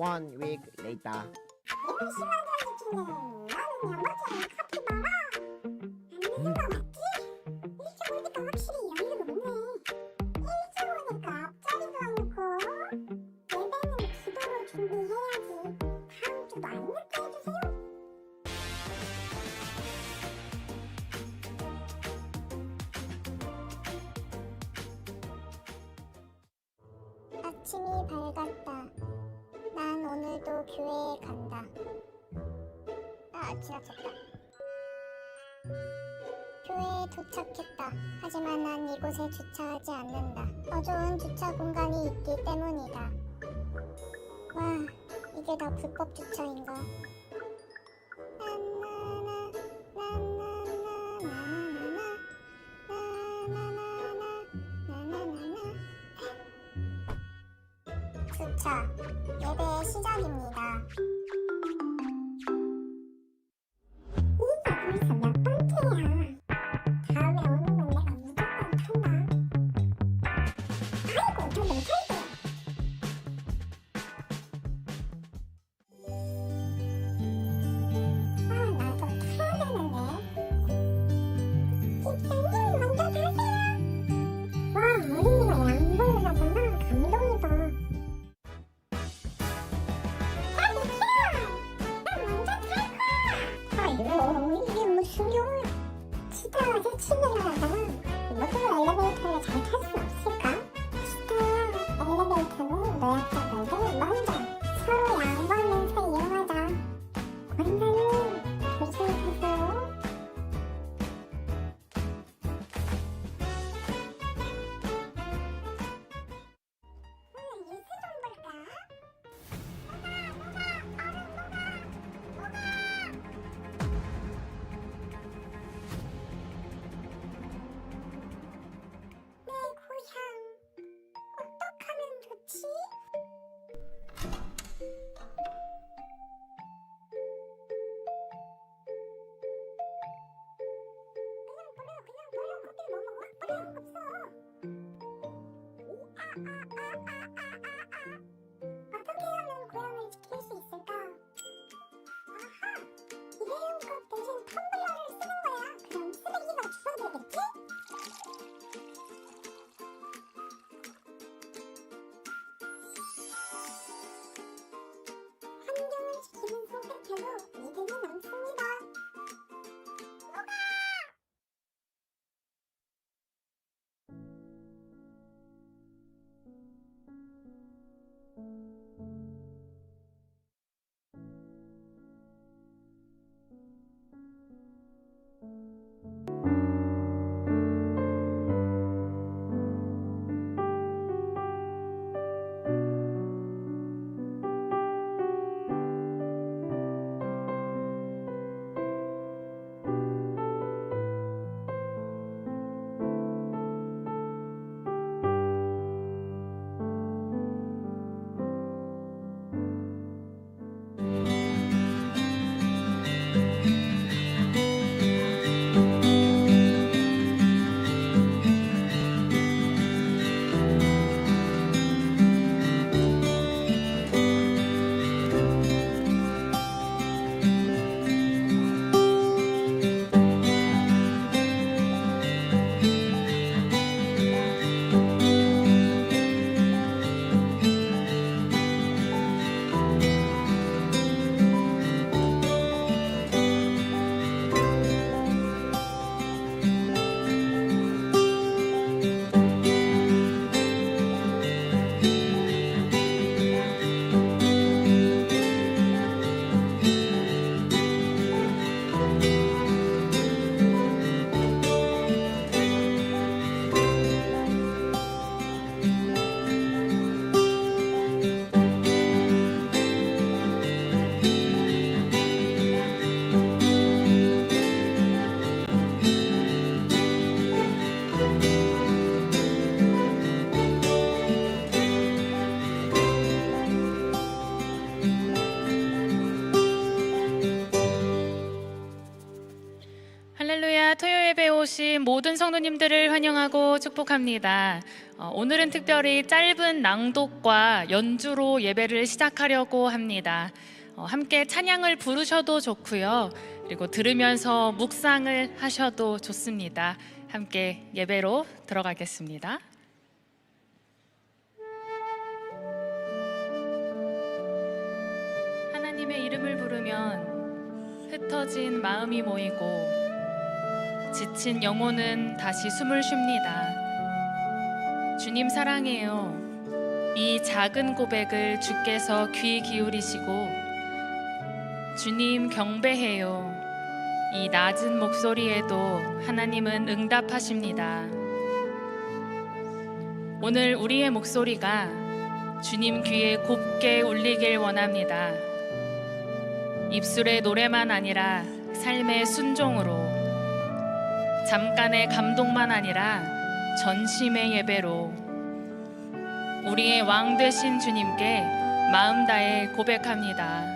1 week later. 이번 시간을 느끼는 나는 야마자의 카피바라. 아는 거 맞지? 일찍 오니까 확실히 여유가 없네. 일찍 오니까 앞자리도 않고 예배는 기도로 준비해야지. 다음 주도 안 늦게 해주세요. 아침이 밝았다. 난 오늘도 교회에 간다. 지나쳤다. 교회에 도착했다. 하지만 난 이곳에 주차하지 않는다. 더 좋은 주차 공간이 있기 때문이다. 와, 이게 다 불법 주차인가? 주차, 예배의 시작입니다. 이게 벌써 몇 번째야. 다음에 오는 건 내가 무조건 탄다. 아이고, 저 못할게. 나도 타야 되는데. 집사님, 먼저 타세요. 와, 어린이가 양보를 하잖아. 감동이다. 이게 무슨 경우야? 치다가 친구를 하다가 모두 엘리베이터를 잘 탈 수 없을까? 치다야, 엘리베이터는 노약자들을 먼저 서로 양보하면서 이용하자. 원장님, 조심히 타세요. 뉴스 좀 볼까? 어떡하면 좋지? 그냥 버려. 거기 뭐 먹어? 버려, 없어. 어떻게 하면 고향을 지킬 수 있을까? 아하! 일회용 컵 대신 텀블러를 쓰는 거야. 그럼 쓰레기가 줄어들겠지? 오신 모든 성도님들을 환영하고 축복합니다. 오늘은 특별히 짧은 낭독과 연주로 예배를 시작하려고 합니다. 함께 찬양을 부르셔도 좋고요. 그리고 들으면서 묵상을 하셔도 좋습니다. 함께 예배로 들어가겠습니다. 하나님의 이름을 부르면 흩어진 마음이 모이고 지친 영혼은 다시 숨을 쉽니다. 주님 사랑해요. 이 작은 고백을 주께서 귀 기울이시고 주님 경배해요. 이 낮은 목소리에도 하나님은 응답하십니다. 오늘 우리의 목소리가 주님 귀에 곱게 울리길 원합니다. 입술의 노래만 아니라 삶의 순종으로, 잠깐의 감동만 아니라 전심의 예배로 우리의 왕 되신 주님께 마음 다해 고백합니다.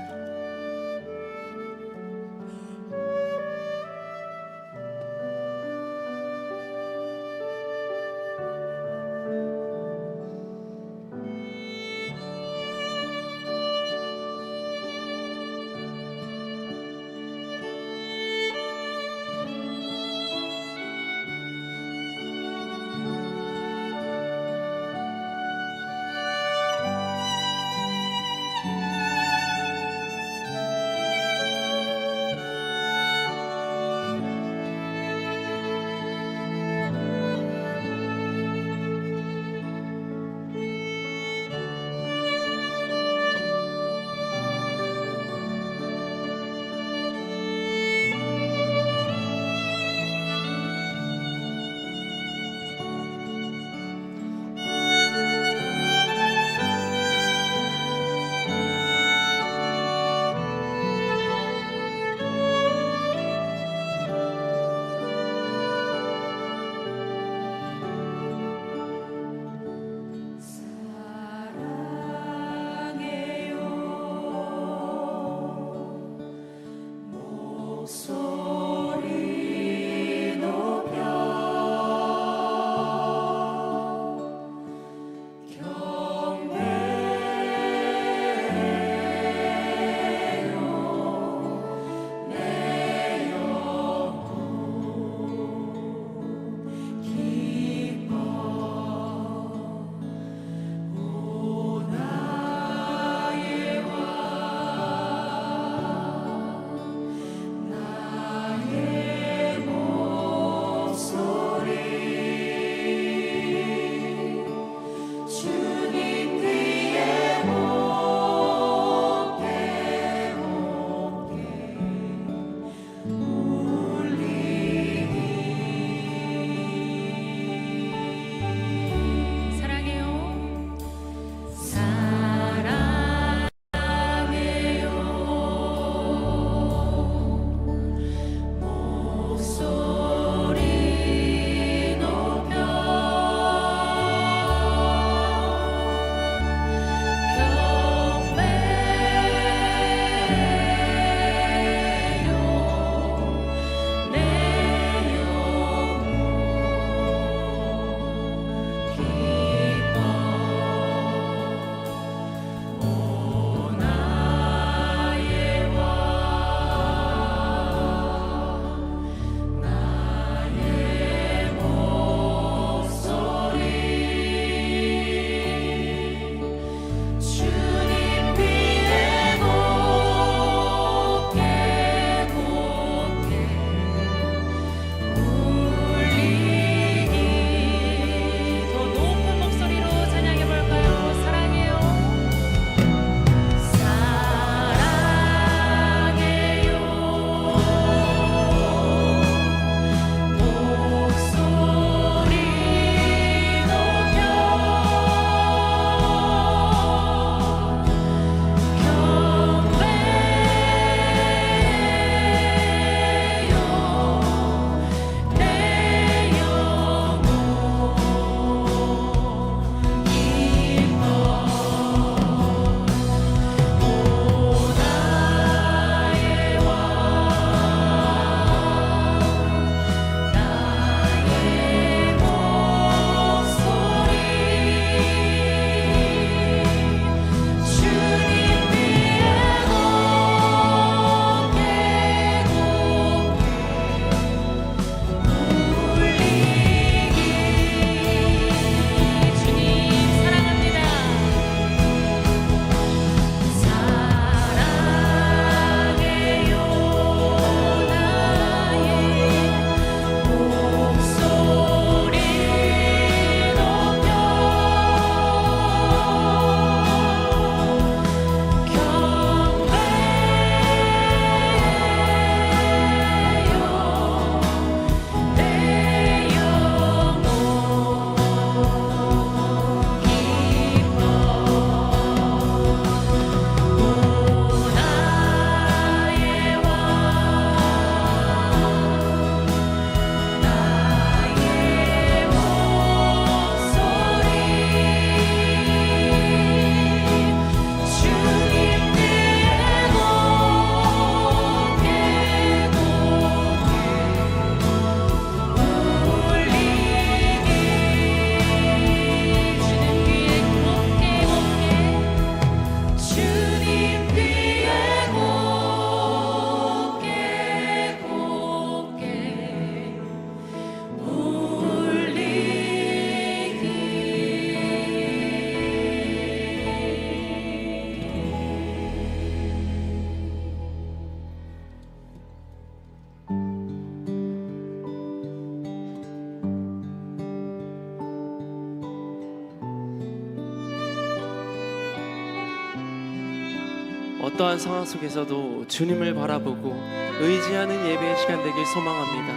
어떠한 상황 속에서도 주님을 바라보고 의지하는 예배의 시간 되길 소망합니다.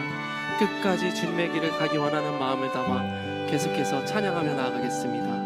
끝까지 주님의 길을 가기 원하는 마음을 담아 계속해서 찬양하며 나아가겠습니다.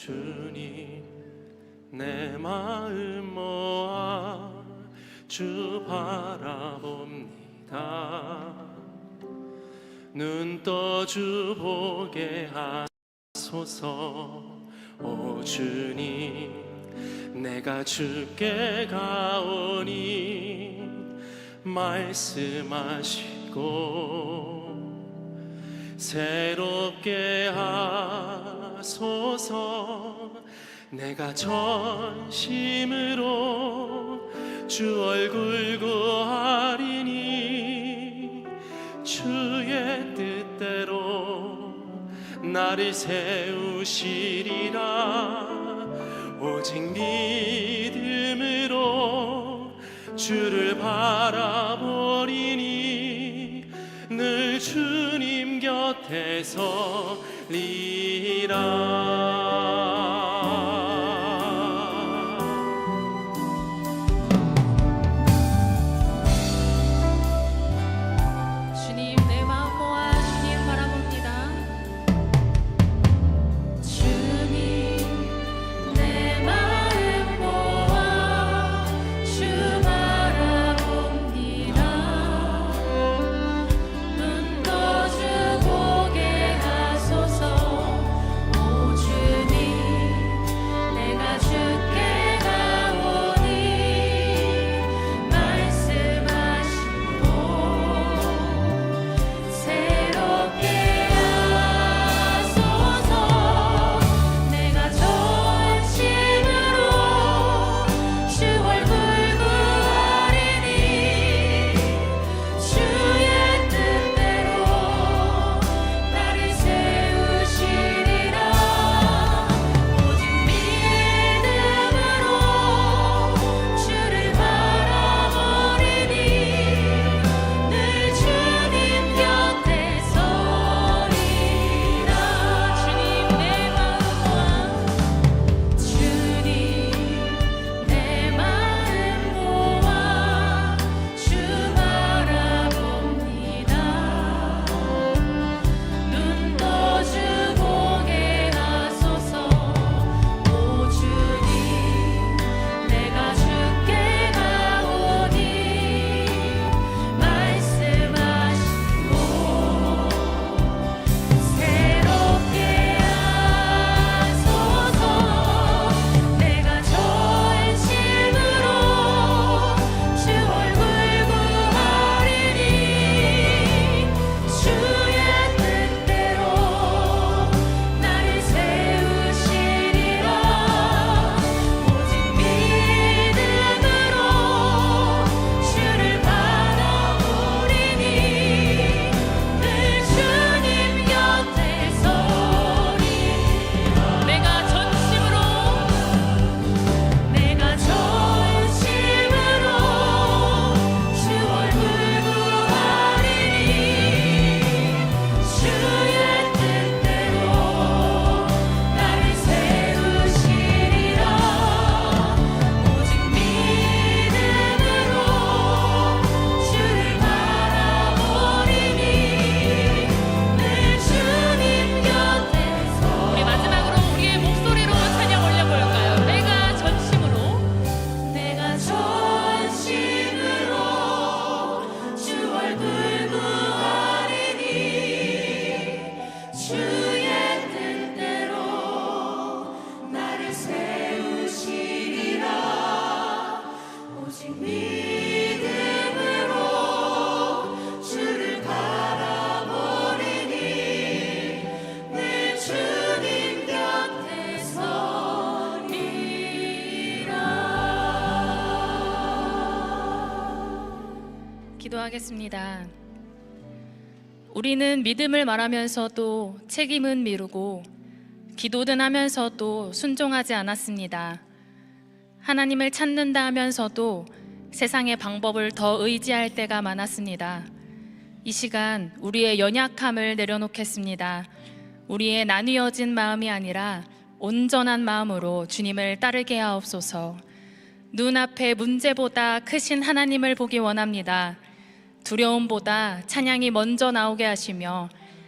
주님 내 마음 모아 주 바라봅니다. 눈 떠 주 보게 하소서. 오 주님, 내가 주께 가오니 말씀하시고 새롭게 하소서. 내가 전심으로 주 얼굴 구하리니 주의 뜻대로 나를 세우시리라. 오직 믿음으로 주를 바라보리니 늘 주님 곁에 서리라. 주님, 내 마음 모아 주님 바라봅니다. 주님, 내 마음 모아 주 바라봅니다. 눈 떠 주 보게 하소서. 오 주님, 내가 주께 가오니 말씀하시고 새롭게 하소서. 내가 전심으로 주 얼굴 구하리니 주의 뜻대로 나를 세우시리라. 오직 믿음으로 주를 바라보리니 늘 주님 곁에 서리라. 주님, 내 마음 모아 주님, 내 마음 모아 주 바라봅니다. 눈 떠 주 보게 하소서. 오 주님, 내가 주께 가오니 말씀하시고 새롭게 하소서. 내가 전심으로 주 얼굴 구하리니 주의 뜻대로 나를 세우시리라. 오직 믿음으로 주를 바라보리니 늘 주님 곁에 서리라. 내가 전심으로 주 얼굴 구하리니 주의 뜻대로 나를 세우시리라. 오직 믿음으로 주를 바라보리니 늘 주님 곁에 우리 마지막으로 우리의 목소리로 찬양 올려볼까요? 내가 전심으로 주 얼굴 구하리니 주의 뜻대로 나를 세우시리라. 오직 믿음으로 주를 바라보리니 늘 주님 곁에 서리라. 기도하겠습니다. 우리는 믿음을 말하면서도 책임은 미루고 기도든 하면서도 순종하지 않았습니다. 하나님을 찾는다 하면서도 세상의 방법을 더 의지할 때가 많았습니다. 이 시간 우리의 연약함을 내려놓겠습니다. 우리의 나뉘어진 마음이 아니라 온전한 마음으로 주님을 따르게 하옵소서. 눈앞의 문제보다 크신 하나님을 보기 원합니다. 두려움보다 찬양이 먼저 나오게 하시며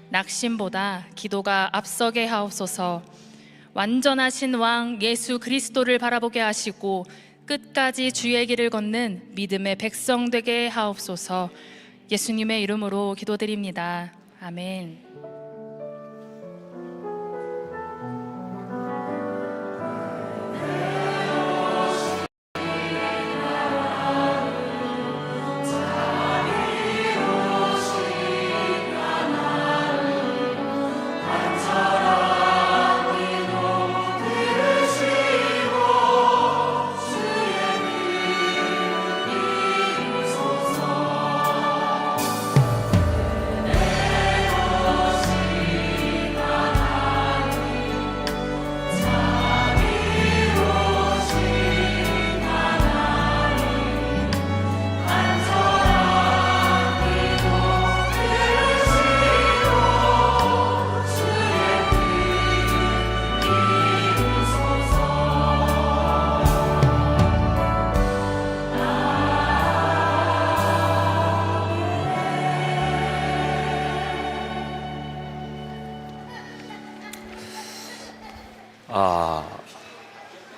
낙심보다 기도가 앞서게 하옵소서. 완전하신 왕 예수 그리스도를 바라보게 하시고 끝까지 주의 길을 걷는 믿음의 백성 되게 하옵소서. 예수님의 이름으로 기도드립니다. 아멘.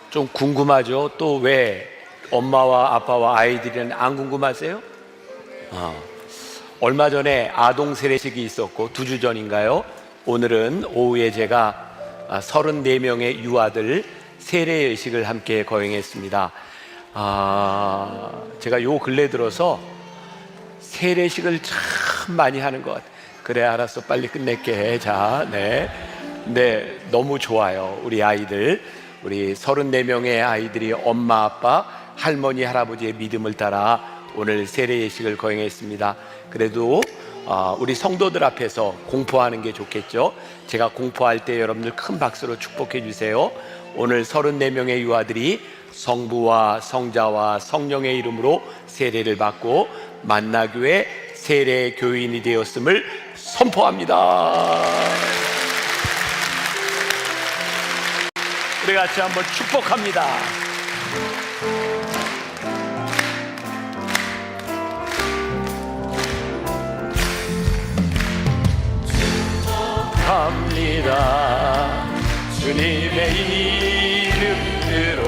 좀 궁금하죠? 또 왜 엄마와 아빠와 아이들은 안 궁금하세요? 얼마 전에 아동 세례식이 있었고 2주 전인가요? 오늘은 오후에 제가 34명의 유아들 세례식을 함께 거행했습니다. 제가 요 근래 들어서 세례식을 참 많이 하는 것 같아요. 그래, 알았어, 빨리 끝낼게. 자, 네, 너무 좋아요. 우리 아이들, 우리 34명의 아이들이 엄마, 아빠, 할머니, 할아버지의 믿음을 따라 오늘 세례예식을 거행했습니다. 그래도 우리 성도들 앞에서 공포하는 게 좋겠죠. 제가 공포할 때 여러분들 큰 박수로 축복해 주세요. 오늘 34명의 유아들이 성부와 성자와 성령의 이름으로 세례를 받고 만나교회 세례 교인이 되었음을 선포합니다. 우리 같이 한번 축복합니다. 축복합니다. 주님의 이름으로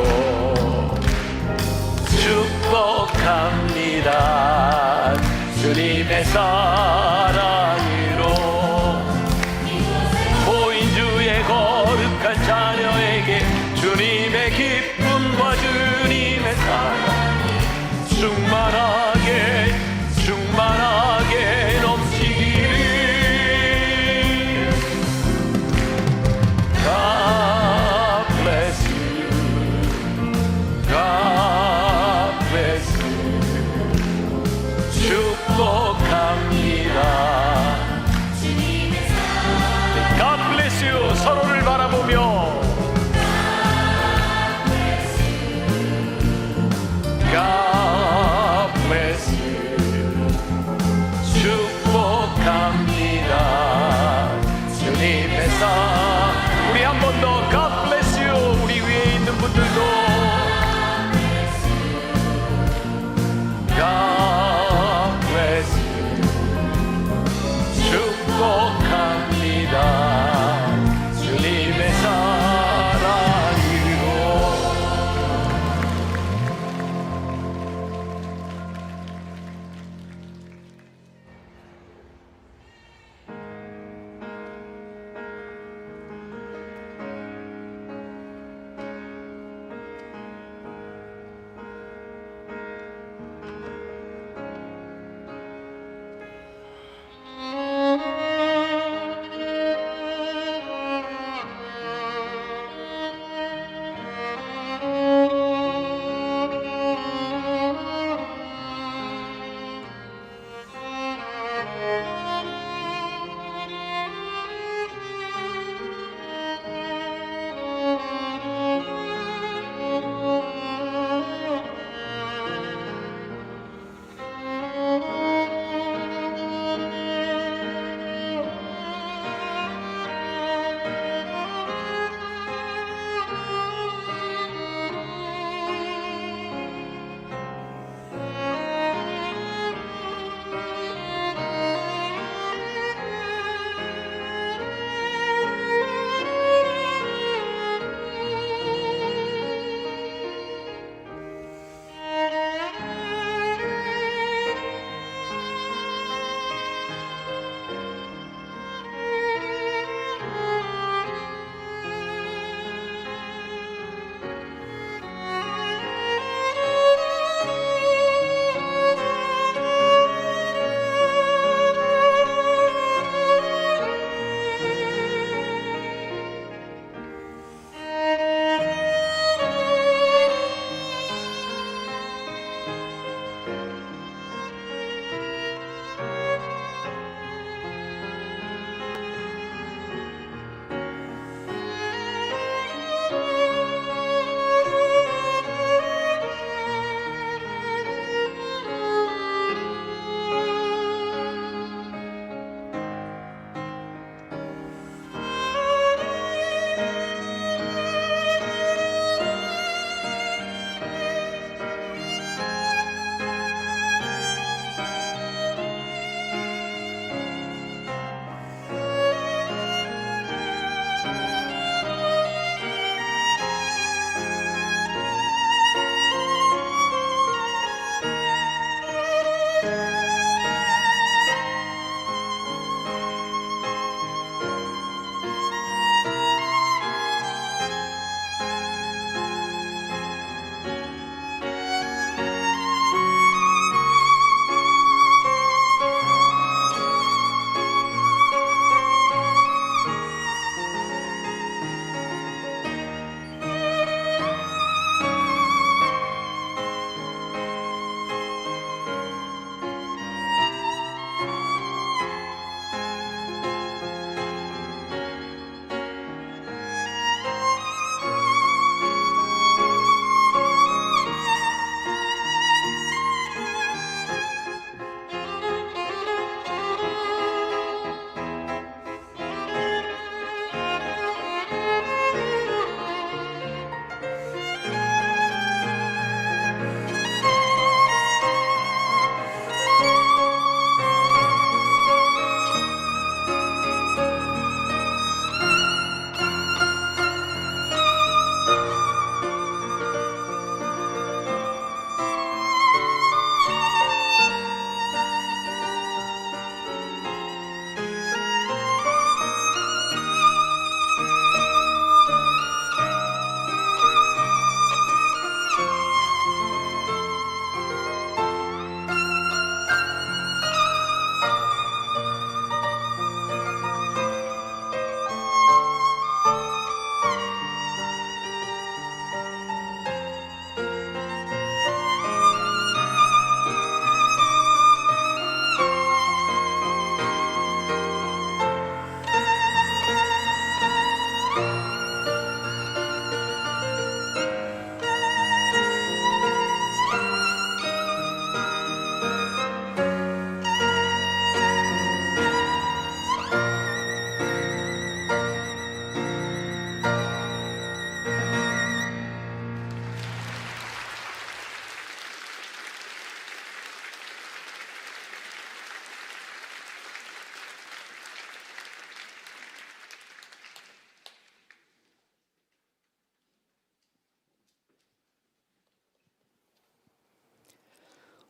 축복합니다. 주님의 사랑으로 모인 주의 거룩한 자녀에게 주님의 기쁨과 주님의 사랑이 충만하게 넘치기를. God bless you. God bless you. 축복합니다.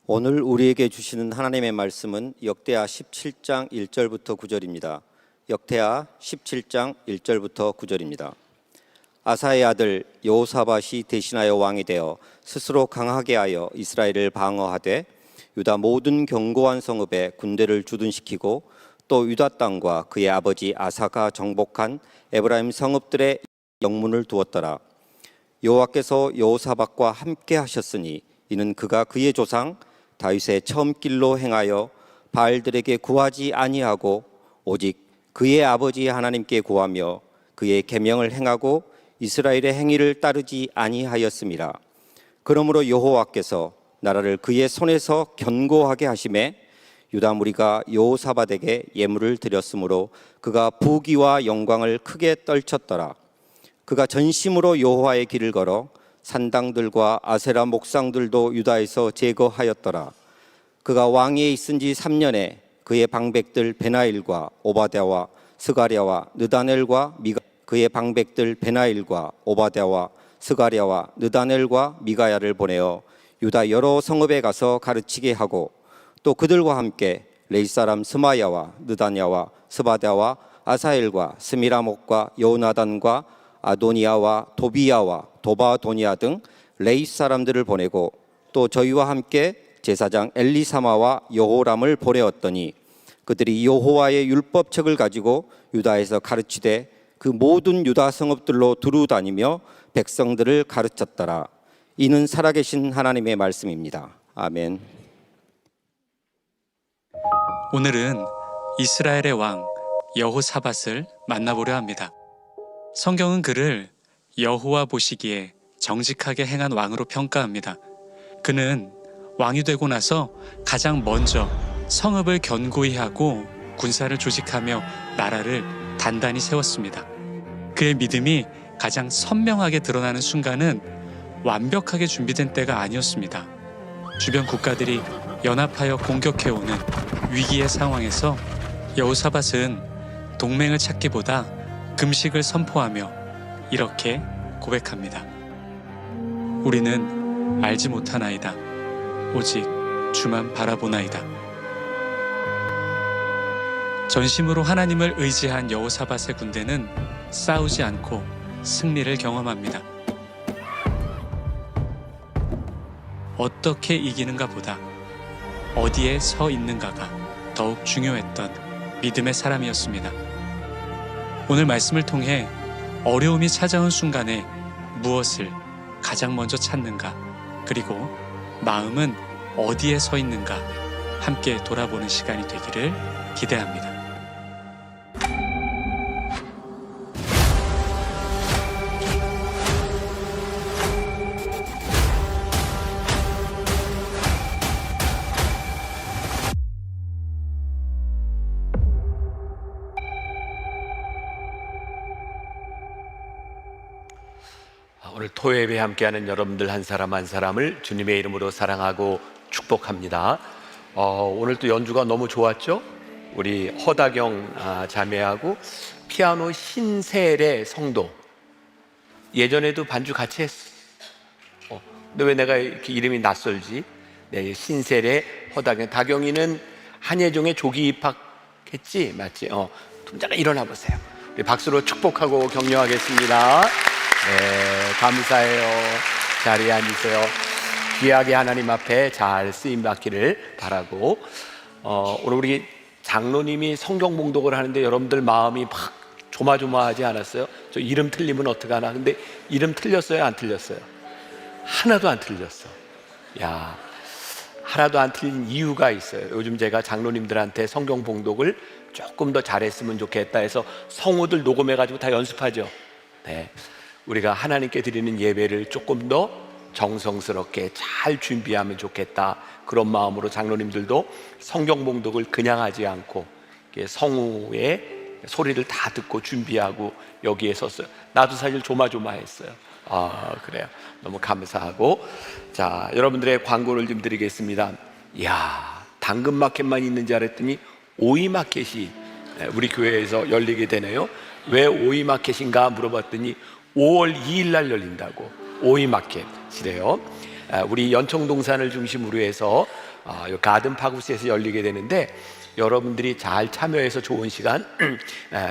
오늘 우리에게 주시는 하나님의 말씀은 역대하 17장 1절부터 9절입니다. 역대하 17장 1절부터 9절입니다. 아사의 아들 여호사밧이 대신하여 왕이 되어 스스로 강하게 하여 이스라엘을 방어하되 유다 모든 견고한 성읍에 군대를 주둔시키고 또 유다 땅과 그의 아버지 아사가 정복한 에브라임 성읍들의 영문을 두었더라. 여호와께서 여호사밧과 함께 하셨으니 이는 그가 그의 조상 다윗의 처음 길로 행하여 바알들에게 구하지 아니하고 오직 그의 아버지 하나님께 구하며 그의 계명을 행하고 이스라엘의 행위를 따르지 아니하였음이라. 그러므로 여호와께서 나라를 그의 손에서 견고하게 하심에 유다 무리가 여호사밧에게 예물을 드렸으므로 그가 부귀와 영광을 크게 떨쳤더라. 그가 전심으로 여호와의 길을 걸어 산당들과 아세라 목상들도 유다에서 제거하였더라. 그가 왕위에 있은 지 3년에 그의 방백들 베나일과 오바댜와 스가랴와 느다넬과 그의 방백들 베나일과 오바댜와 스가랴와 느다넬과 미가야를 보내어 유다 여러 성읍에 가서 가르치게 하고 또 그들과 함께 레이 사람 스마야와 느다냐와 스바랴와 아사엘과 스미라목과 여호나단과 아도니아와 도비야와 도바도니아 등 레이 사람들을 보내고 또 저희와 함께 제사장 엘리사마와 여호람을 보내었더니 그들이 여호와의 율법책을 가지고 유다에서 가르치되 그 모든 유다 성읍들로 두루 다니며 백성들을 가르쳤더라. 이는 살아계신 하나님의 말씀입니다. 아멘. 오늘은 이스라엘의 왕 여호사밧을 만나보려 합니다. 성경은 그를 여호와 보시기에 정직하게 행한 왕으로 평가합니다. 그는 왕이 되고 나서 가장 먼저 성읍을 견고히 하고 군사를 조직하며 나라를 단단히 세웠습니다. 그의 믿음이 가장 선명하게 드러나는 순간은 완벽하게 준비된 때가 아니었습니다. 주변 국가들이 연합하여 공격해오는 위기의 상황에서 여호사밧은 동맹을 찾기보다 금식을 선포하며 이렇게 고백합니다. 우리는 알지 못하나이다. 오직 주만 바라보나이다. 전심으로 하나님을 의지한 여호사밧의 군대는 싸우지 않고 승리를 경험합니다. 어떻게 이기는가 보다 어디에 서 있는가가 더욱 중요했던 믿음의 사람이었습니다. 오늘 말씀을 통해 어려움이 찾아온 순간에 무엇을 가장 먼저 찾는가, 그리고 마음은 어디에 서 있는가 함께 돌아보는 시간이 되기를 기대합니다. 오늘 토요예배 함께하는 여러분들 한 사람 한 사람을 주님의 이름으로 사랑하고 축복합니다. 오늘 또 연주가 너무 좋았죠? 우리 허다경 자매하고 피아노 신세례 성도, 예전에도 반주 같이 했어. 근데 왜 내가 이렇게 이름이 낯설지? 네, 신세례 허다경. 다경이는 한예종에 조기 입학했지, 맞지? 좀 잠깐 일어나 보세요. 우리 박수로 축복하고 격려하겠습니다. 네, 감사해요. 자리에 앉으세요. 귀하게 하나님 앞에 잘 쓰임 받기를 바라고, 오늘 우리 장로님이 성경 봉독을 하는데 여러분들 마음이 막 조마조마하지 않았어요? 저 이름 틀리면 어떡하나. 근데 이름 틀렸어요, 안 틀렸어요? 하나도 안 틀렸어. 야, 하나도 안 틀린 이유가 있어요. 요즘 제가 장로님들한테 성경 봉독을 조금 더 잘했으면 좋겠다 해서 성우들 녹음해가지고 다 연습하죠. 네, 우리가 하나님께 드리는 예배를 조금 더 정성스럽게 잘 준비하면 좋겠다, 그런 마음으로 장로님들도 성경 봉독을 그냥 하지 않고 성우의 소리를 다 듣고 준비하고 여기에 섰어요. 나도 사실 조마조마했어요. 그래요. 너무 감사하고, 자, 여러분들의 광고를 좀 드리겠습니다. 이야, 당근마켓만 있는지 알았더니 오이마켓이 우리 교회에서 열리게 되네요. 왜 오이마켓인가 물어봤더니 5월 2일 날 열린다고. 오이마켓이래요. 우리 연청동산을 중심으로 해서 요 가든 파구스에서 열리게 되는데 여러분들이 잘 참여해서 좋은 시간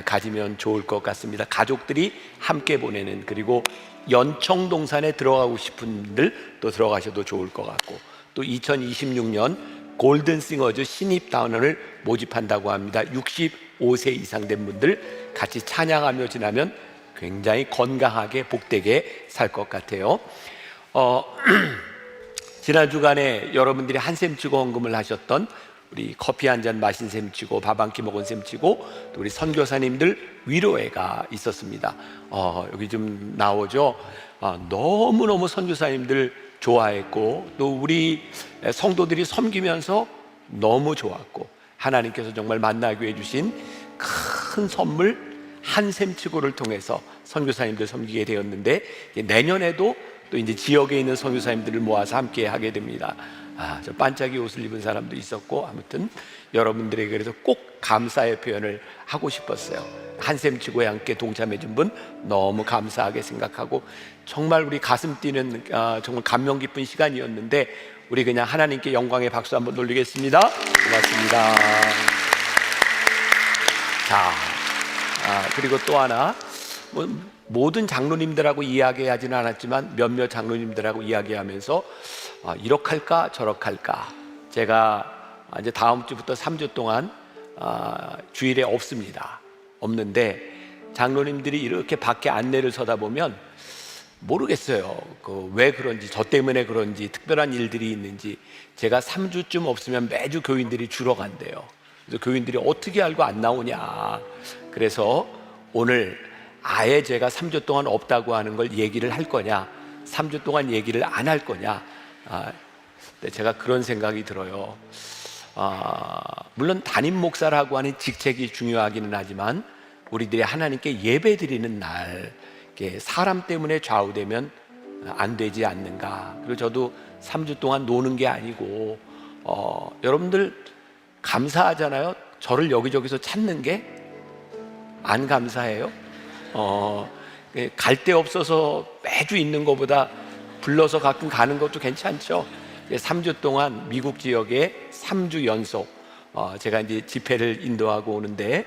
가지면 좋을 것 같습니다. 가족들이 함께 보내는, 그리고 연청동산에 들어가고 싶은 분들 또 들어가셔도 좋을 것 같고, 또 2026년 골든싱어즈 신입단원을 모집한다고 합니다. 65세 이상 된 분들 같이 찬양하며 지나면 굉장히 건강하게 복되게 살 것 같아요. 지난 주간에 여러분들이 한 셈 치고 헌금을 하셨던, 우리 커피 한 잔 마신 셈 치고 밥 한 끼 먹은 셈 치고, 또 우리 선교사님들 위로회가 있었습니다. 여기 좀 나오죠. 너무너무 선교사님들 좋아했고, 또 우리 성도들이 섬기면서 너무 좋았고, 하나님께서 정말 만나게 해주신 큰 선물 한 셈 치고를 통해서 선교사님들 섬기게 되었는데, 내년에도 또 이제 지역에 있는 선교사님들을 모아서 함께 하게 됩니다. 저 반짝이 옷을 입은 사람도 있었고, 아무튼 여러분들에게 그래서 꼭 감사의 표현을 하고 싶었어요. 한 셈 치고에 함께 동참해 준 분 너무 감사하게 생각하고, 정말 우리 가슴 뛰는 정말 감명 깊은 시간이었는데, 우리 그냥 하나님께 영광의 박수 한번 돌리겠습니다. 고맙습니다. 자, 그리고 또 하나, 모든 장로님들하고 이야기하지는 않았지만 몇몇 장로님들하고 이야기하면서 이렇게 할까 저렇게 할까, 제가 이제 다음 주부터 3주 동안 주일에 없는데, 장로님들이 이렇게 밖에 안내를 서다 보면 모르겠어요. 왜 그런지, 저 때문에 그런지, 특별한 일들이 있는지. 제가 3주쯤 없으면 매주 교인들이 줄어간대요. 그래서 교인들이 어떻게 알고 안 나오냐. 그래서 오늘 아예 제가 3주 동안 없다고 하는 걸 얘기를 할 거냐, 3주 동안 얘기를 안 할 거냐. 제가 그런 생각이 들어요. 물론 담임 목사라고 하는 직책이 중요하기는 하지만, 우리들이 하나님께 예배 드리는 날, 사람 때문에 좌우되면 안 되지 않는가. 그리고 저도 3주 동안 노는 게 아니고, 여러분들 감사하잖아요. 저를 여기저기서 찾는 게 안 감사해요? 갈 데 없어서 매주 있는 것보다 불러서 가끔 가는 것도 괜찮죠. 3주 동안 미국 지역에 3주 연속 제가 이제 집회를 인도하고 오는데,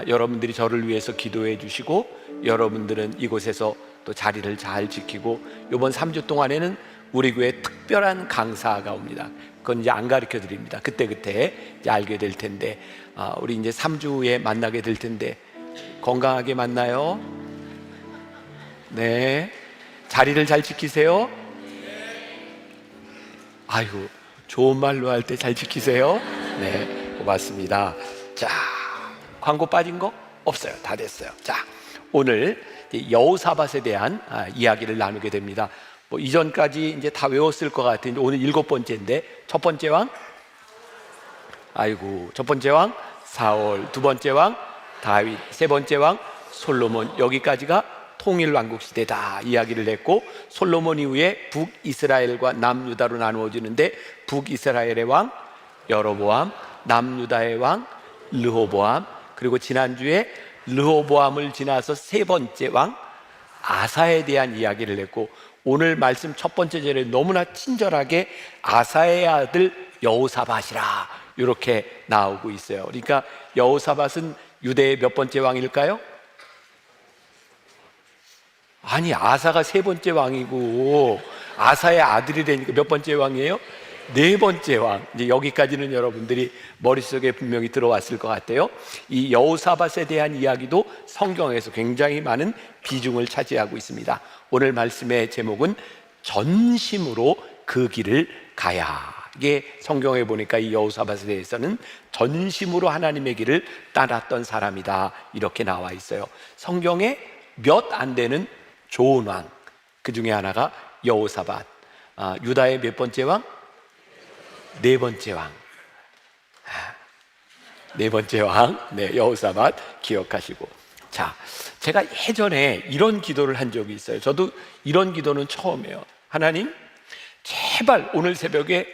여러분들이 저를 위해서 기도해 주시고, 여러분들은 이곳에서 또 자리를 잘 지키고, 이번 3주 동안에는 우리 교회에 특별한 강사가 옵니다. 그건 이제 안 가르쳐 드립니다. 그때 이제 알게 될 텐데, 우리 이제 3주에 만나게 될 텐데, 건강하게 만나요. 네, 자리를 잘 지키세요. 아이고, 좋은 말로 할 때 잘 지키세요. 네, 고맙습니다. 자, 광고 빠진 거 없어요. 다 됐어요. 자, 오늘 여호사밧에 대한 이야기를 나누게 됩니다. 이전까지 이제 다 외웠을 것 같은데, 오늘 7번째인데, 첫 번째 왕, 첫 번째 왕 사울, 두 번째 왕 다윗, 세 번째 왕 솔로몬, 여기까지가 통일왕국 시대다 이야기를 했고, 솔로몬 이후에 북이스라엘과 남유다로 나누어지는데, 북이스라엘의 왕 여로보암, 남유다의 왕 르호보암, 그리고 지난주에 르호보암을 지나서 세 번째 왕 아사에 대한 이야기를 했고, 오늘 말씀 첫 번째 절에 너무나 친절하게 아사의 아들 여호사밧이라 이렇게 나오고 있어요. 그러니까 여호사밧은 유대의 몇 번째 왕일까요? 아니, 아사가 세 번째 왕이고 아사의 아들이 되니까 몇 번째 왕이에요? 네 번째 왕. 이제 여기까지는 여러분들이 머릿속에 분명히 들어왔을 것 같아요. 이 여호사밧에 대한 이야기도 성경에서 굉장히 많은 비중을 차지하고 있습니다. 오늘 말씀의 제목은 전심으로 그 길을 가야. 이게 성경에 보니까 이 여호사밧에 대해서는 전심으로 하나님의 길을 따랐던 사람이다 이렇게 나와 있어요. 성경에 몇 안 되는 좋은 왕, 그 중에 하나가 여호사밧. 유다의 몇 번째 왕? 네 번째 왕. 네 번째 왕, 네, 여호사밧 기억하시고. 자, 제가 예전에 이런 기도를 한 적이 있어요. 저도 이런 기도는 처음이에요. 하나님, 제발 오늘 새벽에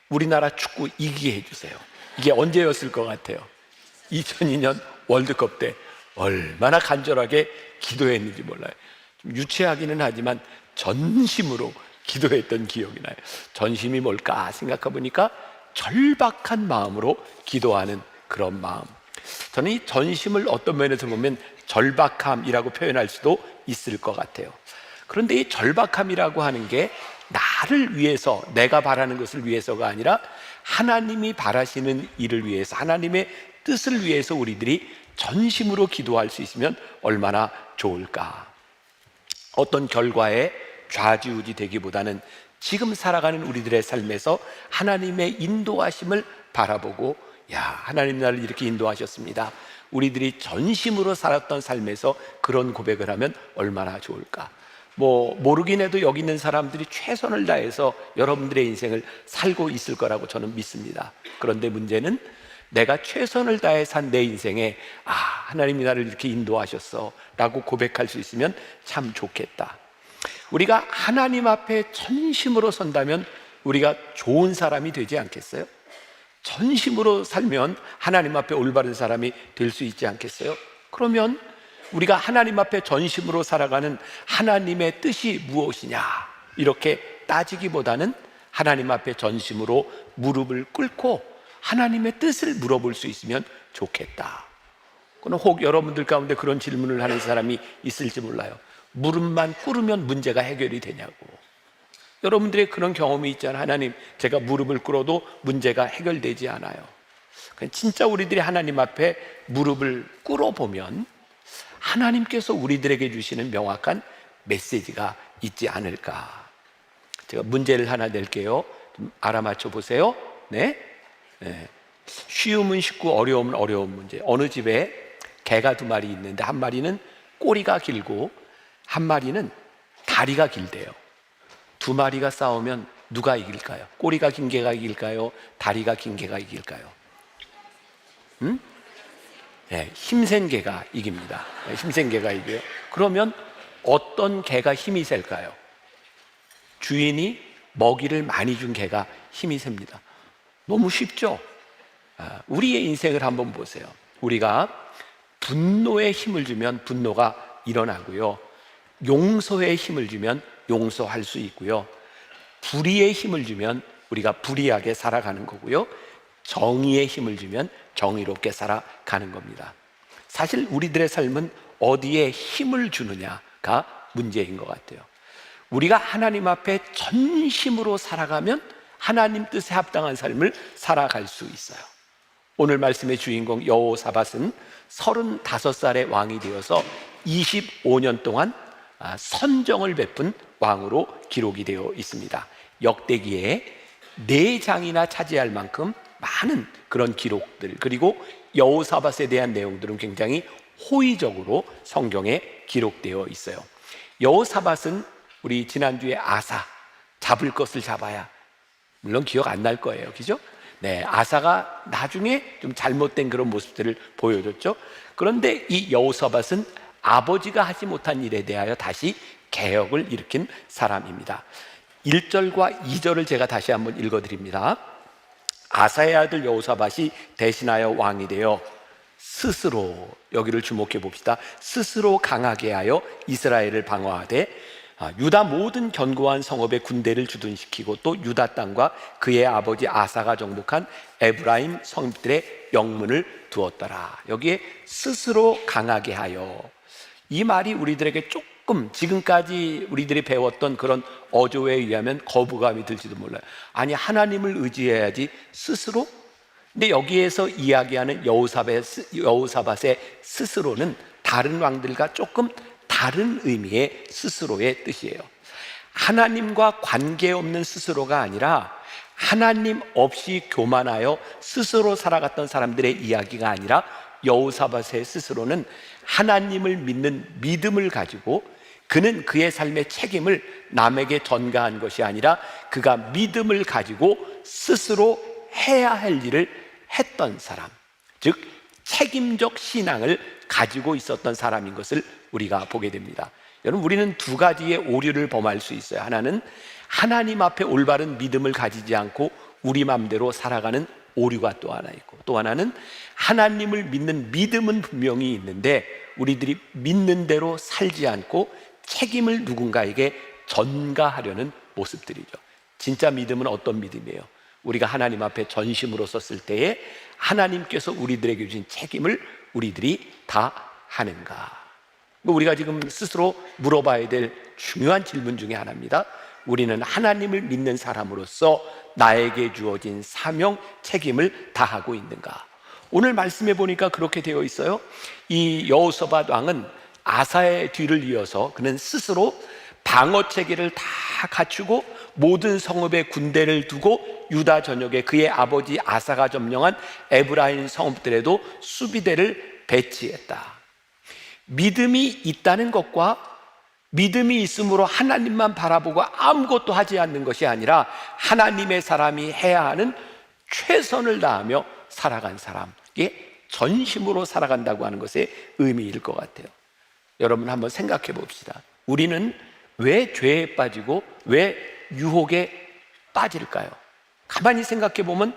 우리나라 축구 이기게 해주세요. 이게 언제였을 것 같아요? 2002년 월드컵 때 얼마나 간절하게 기도했는지 몰라요. 좀 유치하기는 하지만 전심으로 기도했던 기억이 나요. 전심이 뭘까 생각해 보니까 절박한 마음으로 기도하는 그런 마음. 저는 이 전심을 어떤 면에서 보면 절박함이라고 표현할 수도 있을 것 같아요. 그런데 이 절박함이라고 하는 게 나를 위해서, 내가 바라는 것을 위해서가 아니라 하나님이 바라시는 일을 위해서, 하나님의 뜻을 위해서 우리들이 전심으로 기도할 수 있으면 얼마나 좋을까. 어떤 결과에 좌지우지 되기보다는 지금 살아가는 우리들의 삶에서 하나님의 인도하심을 바라보고, 야, 하나님 나를 이렇게 인도하셨습니다, 우리들이 전심으로 살았던 삶에서 그런 고백을 하면 얼마나 좋을까. 모르긴 해도 여기 있는 사람들이 최선을 다해서 여러분들의 인생을 살고 있을 거라고 저는 믿습니다. 그런데 문제는 내가 최선을 다해 산 내 인생에 하나님이 나를 이렇게 인도하셨어 라고 고백할 수 있으면 참 좋겠다. 우리가 하나님 앞에 전심으로 선다면 우리가 좋은 사람이 되지 않겠어요? 전심으로 살면 하나님 앞에 올바른 사람이 될 수 있지 않겠어요? 그러면 우리가 하나님 앞에 전심으로 살아가는 하나님의 뜻이 무엇이냐 이렇게 따지기보다는 하나님 앞에 전심으로 무릎을 꿇고 하나님의 뜻을 물어볼 수 있으면 좋겠다. 그럼 혹 여러분들 가운데 그런 질문을 하는 사람이 있을지 몰라요. 무릎만 꿇으면 문제가 해결이 되냐고. 여러분들의 그런 경험이 있잖아요. 하나님, 제가 무릎을 꿇어도 문제가 해결되지 않아요. 진짜 우리들이 하나님 앞에 무릎을 꿇어보면 하나님께서 우리들에게 주시는 명확한 메시지가 있지 않을까. 제가 문제를 하나 낼게요. 좀 알아맞혀 보세요. 네? 쉬움은 쉽고 어려움은 어려운 문제. 어느 집에 개가 두 마리 있는데 한 마리는 꼬리가 길고 한 마리는 다리가 길대요. 두 마리가 싸우면 누가 이길까요? 꼬리가 긴 개가 이길까요? 다리가 긴 개가 이길까요? 힘센 개가 이깁니다. 힘센 개가 이겨요. 그러면 어떤 개가 힘이 셀까요? 주인이 먹이를 많이 준 개가 힘이 셉니다. 너무 쉽죠? 우리의 인생을 한번 보세요. 우리가 분노에 힘을 주면 분노가 일어나고요, 용서에 힘을 주면 용서할 수 있고요, 불의에 힘을 주면 우리가 불의하게 살아가는 거고요, 정의에 힘을 주면 정의롭게 살아가는 겁니다. 사실 우리들의 삶은 어디에 힘을 주느냐가 문제인 것 같아요. 우리가 하나님 앞에 전심으로 살아가면 하나님 뜻에 합당한 삶을 살아갈 수 있어요. 오늘 말씀의 주인공 여호사밧은 35살의 왕이 되어서 25년 동안 선정을 베푼 왕으로 기록이 되어 있습니다. 역대기에 4장이나 차지할 만큼 많은 그런 기록들, 그리고 여호사밧에 대한 내용들은 굉장히 호의적으로 성경에 기록되어 있어요. 여호사밧은 우리 지난주에 아사, 잡을 것을 잡아야, 물론 기억 안 날 거예요, 그죠? 네, 아사가 나중에 좀 잘못된 그런 모습들을 보여줬죠. 그런데 이 여호사밧은 아버지가 하지 못한 일에 대하여 다시 개혁을 일으킨 사람입니다. 1절과 2절을 제가 다시 한번 읽어드립니다. 아사의 아들 여호사밧이 대신하여 왕이 되어 스스로, 여기를 주목해 봅시다, 스스로 강하게 하여 이스라엘을 방어하되 유다 모든 견고한 성읍에 군대를 주둔시키고 또 유다 땅과 그의 아버지 아사가 정복한 에브라임 성읍들의 영문을 두었더라. 여기에 스스로 강하게 하여, 이 말이 우리들에게 조금 지금까지 우리들이 배웠던 그런 어조에 의하면 거부감이 들지도 몰라요. 아니, 하나님을 의지해야지 스스로? 근데 여기에서 이야기하는 여호사밧의 스스로는 다른 왕들과 조금 다른 의미의 스스로의 뜻이에요. 하나님과 관계없는 스스로가 아니라 하나님 없이 교만하여 스스로 살아갔던 사람들의 이야기가 아니라 여호사밧의 스스로는 하나님을 믿는 믿음을 가지고 그는 그의 삶의 책임을 남에게 전가한 것이 아니라 그가 믿음을 가지고 스스로 해야 할 일을 했던 사람, 즉 책임적 신앙을 가지고 있었던 사람인 것을 우리가 보게 됩니다. 여러분, 우리는 두 가지의 오류를 범할 수 있어요. 하나는 하나님 앞에 올바른 믿음을 가지지 않고 우리 마음대로 살아가는 오류가 또 하나 있고, 또 하나는 하나님을 믿는 믿음은 분명히 있는데 우리들이 믿는 대로 살지 않고 책임을 누군가에게 전가하려는 모습들이죠. 진짜 믿음은 어떤 믿음이에요? 우리가 하나님 앞에 전심으로 섰을 때에 하나님께서 우리들에게 주신 책임을 우리들이 다 하는가? 우리가 지금 스스로 물어봐야 될 중요한 질문 중에 하나입니다. 우리는 하나님을 믿는 사람으로서 나에게 주어진 사명, 책임을 다하고 있는가? 오늘 말씀해 보니까 그렇게 되어 있어요. 이 여호사밧 왕은 아사의 뒤를 이어서 그는 스스로 방어 체계를 다 갖추고 모든 성읍에 군대를 두고 유다 전역에 그의 아버지 아사가 점령한 에브라임 성읍들에도 수비대를 배치했다. 믿음이 있다는 것과 믿음이 있으므로 하나님만 바라보고 아무것도 하지 않는 것이 아니라 하나님의 사람이 해야 하는 최선을 다하며 살아간 사람에게 전심으로 살아간다고 하는 것의 의미일 것 같아요. 여러분 한번 생각해 봅시다. 우리는 왜 죄에 빠지고 왜 유혹에 빠질까요? 가만히 생각해 보면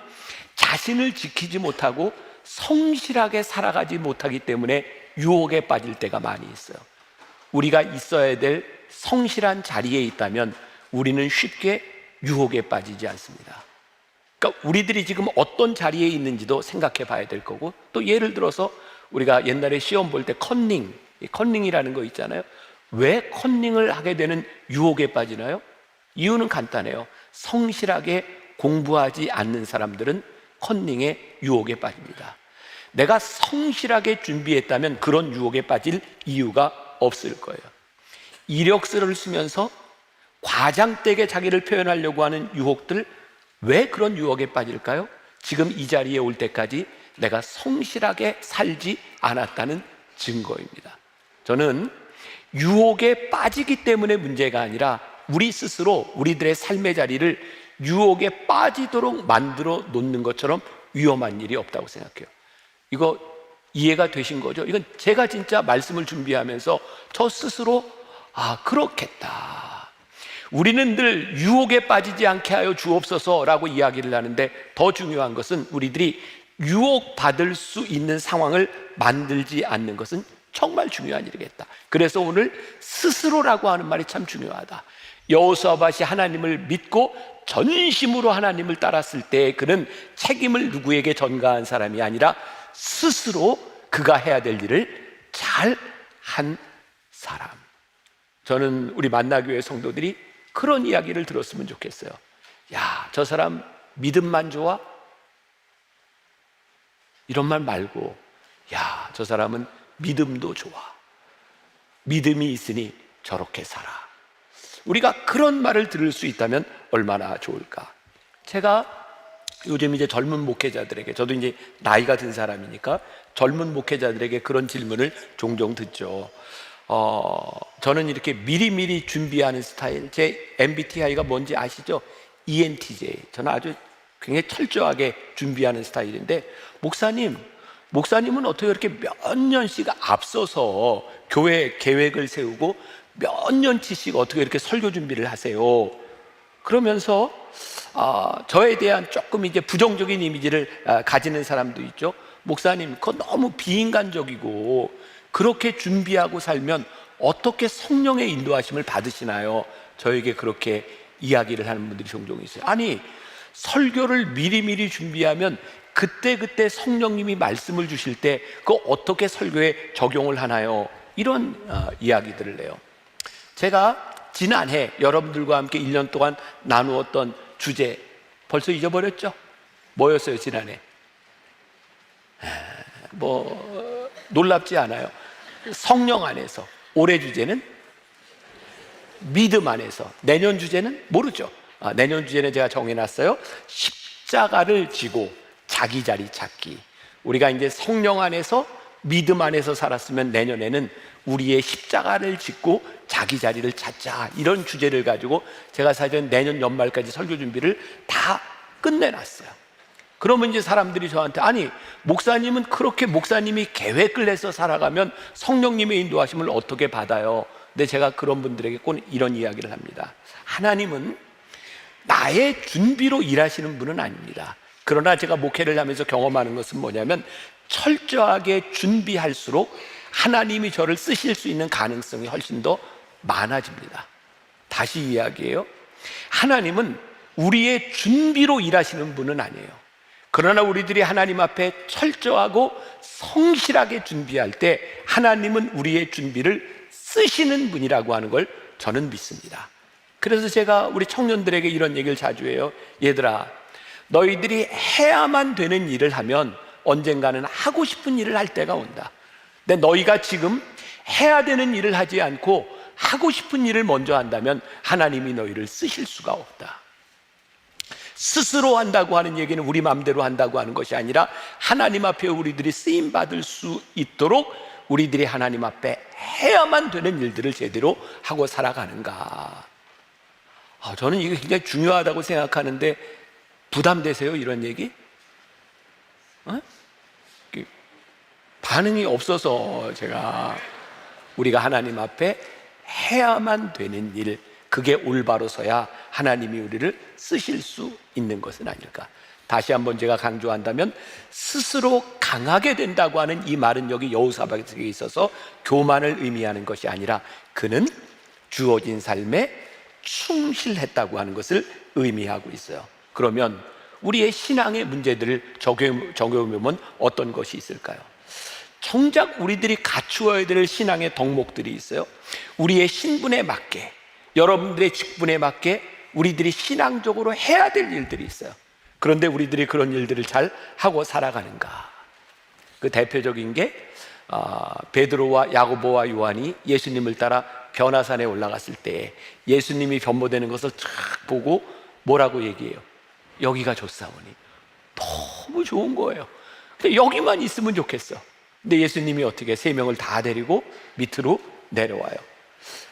자신을 지키지 못하고 성실하게 살아가지 못하기 때문에 유혹에 빠질 때가 많이 있어요. 우리가 있어야 될 성실한 자리에 있다면 우리는 쉽게 유혹에 빠지지 않습니다. 그러니까 우리들이 지금 어떤 자리에 있는지도 생각해 봐야 될 거고, 또 예를 들어서 우리가 옛날에 시험 볼 때 컨닝이라는 거 있잖아요. 왜 컨닝을 하게 되는 유혹에 빠지나요? 이유는 간단해요. 성실하게 공부하지 않는 사람들은 컨닝의 유혹에 빠집니다. 내가 성실하게 준비했다면 그런 유혹에 빠질 이유가 없을 거예요. 이력서를 쓰면서 과장되게 자기를 표현하려고 하는 유혹들, 왜 그런 유혹에 빠질까요? 지금 이 자리에 올 때까지 내가 성실하게 살지 않았다는 증거입니다. 저는 유혹에 빠지기 때문에 문제가 아니라 우리 스스로 우리들의 삶의 자리를 유혹에 빠지도록 만들어 놓는 것처럼 위험한 일이 없다고 생각해요. 이거 이해가 되신 거죠? 이건 제가 진짜 말씀을 준비하면서 저 스스로 그렇겠다. 우리는 늘 유혹에 빠지지 않게 하여 주옵소서라고 이야기를 하는데, 더 중요한 것은 우리들이 유혹받을 수 있는 상황을 만들지 않는 것은 정말 중요한 일이겠다. 그래서 오늘 스스로라고 하는 말이 참 중요하다. 여호사밧이 하나님을 믿고 전심으로 하나님을 따랐을 때 그는 책임을 누구에게 전가한 사람이 아니라 스스로 그가 해야 될 일을 잘 한 사람. 저는 우리 만나교회 성도들이 그런 이야기를 들었으면 좋겠어요. 야, 저 사람 믿음만 좋아? 이런 말 말고, 야, 저 사람은 믿음도 좋아. 믿음이 있으니 저렇게 살아. 우리가 그런 말을 들을 수 있다면 얼마나 좋을까. 제가 요즘 이제 젊은 목회자들에게, 저도 이제 나이가 든 사람이니까 젊은 목회자들에게 그런 질문을 종종 듣죠. 저는 이렇게 미리미리 준비하는 스타일, 제 MBTI가 뭔지 아시죠? ENTJ. 저는 아주 굉장히 철저하게 준비하는 스타일인데, 목사님은 어떻게 이렇게 몇 년씩 앞서서 교회 계획을 세우고 몇 년치씩 어떻게 이렇게 설교 준비를 하세요? 그러면서 저에 대한 조금 이제 부정적인 이미지를 가지는 사람도 있죠. 목사님, 그거 너무 비인간적이고 그렇게 준비하고 살면 어떻게 성령의 인도하심을 받으시나요? 저에게 그렇게 이야기를 하는 분들이 종종 있어요. 아니, 설교를 미리미리 준비하면 그때 성령님이 말씀을 주실 때 그거 어떻게 설교에 적용을 하나요? 이런 이야기들을 해요. 제가 지난해 여러분들과 함께 1년 동안 나누었던 주제 벌써 잊어버렸죠? 뭐였어요 지난해? 놀랍지 않아요. 성령 안에서. 올해 주제는 믿음 안에서. 내년 주제는 모르죠. 내년 주제는 제가 정해놨어요. 십자가를 지고 자기 자리 찾기. 우리가 이제 성령 안에서 믿음 안에서 살았으면 내년에는 우리의 십자가를 짓고 자기 자리를 찾자, 이런 주제를 가지고 제가 사실 내년 연말까지 설교 준비를 다 끝내놨어요. 그러면 이제 사람들이 저한테, 아니 목사님은 그렇게 목사님이 계획을 해서 살아가면 성령님의 인도하심을 어떻게 받아요? 근데 제가 그런 분들에게 꼭 이런 이야기를 합니다. 하나님은 나의 준비로 일하시는 분은 아닙니다. 그러나 제가 목회를 하면서 경험하는 것은 뭐냐면, 철저하게 준비할수록 하나님이 저를 쓰실 수 있는 가능성이 훨씬 더 많아집니다. 다시 이야기해요. 하나님은 우리의 준비로 일하시는 분은 아니에요. 그러나 우리들이 하나님 앞에 철저하고 성실하게 준비할 때 하나님은 우리의 준비를 쓰시는 분이라고 하는 걸 저는 믿습니다. 그래서 제가 우리 청년들에게 이런 얘기를 자주 해요. 얘들아, 너희들이 해야만 되는 일을 하면 언젠가는 하고 싶은 일을 할 때가 온다. 근데 너희가 지금 해야 되는 일을 하지 않고 하고 싶은 일을 먼저 한다면 하나님이 너희를 쓰실 수가 없다. 스스로 한다고 하는 얘기는 우리 마음대로 한다고 하는 것이 아니라 하나님 앞에 우리들이 쓰임받을 수 있도록 우리들이 하나님 앞에 해야만 되는 일들을 제대로 하고 살아가는가. 저는 이게 굉장히 중요하다고 생각하는데 부담되세요? 이런 얘기? 반응이 없어서 제가 우리가 하나님 앞에 해야만 되는 일, 그게 올바로 서야 하나님이 우리를 쓰실 수 있는 것은 아닐까. 다시 한번 제가 강조한다면 스스로 강하게 된다고 하는 이 말은 여기 여호사밧에 있어서 교만을 의미하는 것이 아니라 그는 주어진 삶에 충실했다고 하는 것을 의미하고 있어요. 그러면 우리의 신앙의 문제들을 적용해보면 어떤 것이 있을까요? 정작 우리들이 갖추어야 될 신앙의 덕목들이 있어요. 우리의 신분에 맞게, 여러분들의 직분에 맞게 우리들이 신앙적으로 해야 될 일들이 있어요. 그런데 우리들이 그런 일들을 잘 하고 살아가는가? 그 대표적인 게 베드로와 야고보와 요한이 예수님을 따라 변화산에 올라갔을 때 예수님이 변모되는 것을 쫙 보고 뭐라고 얘기해요? 여기가 좋사오니. 너무 좋은 거예요. 근데 여기만 있으면 좋겠어. 근데 예수님이 어떻게 3명을 다 데리고 밑으로 내려와요.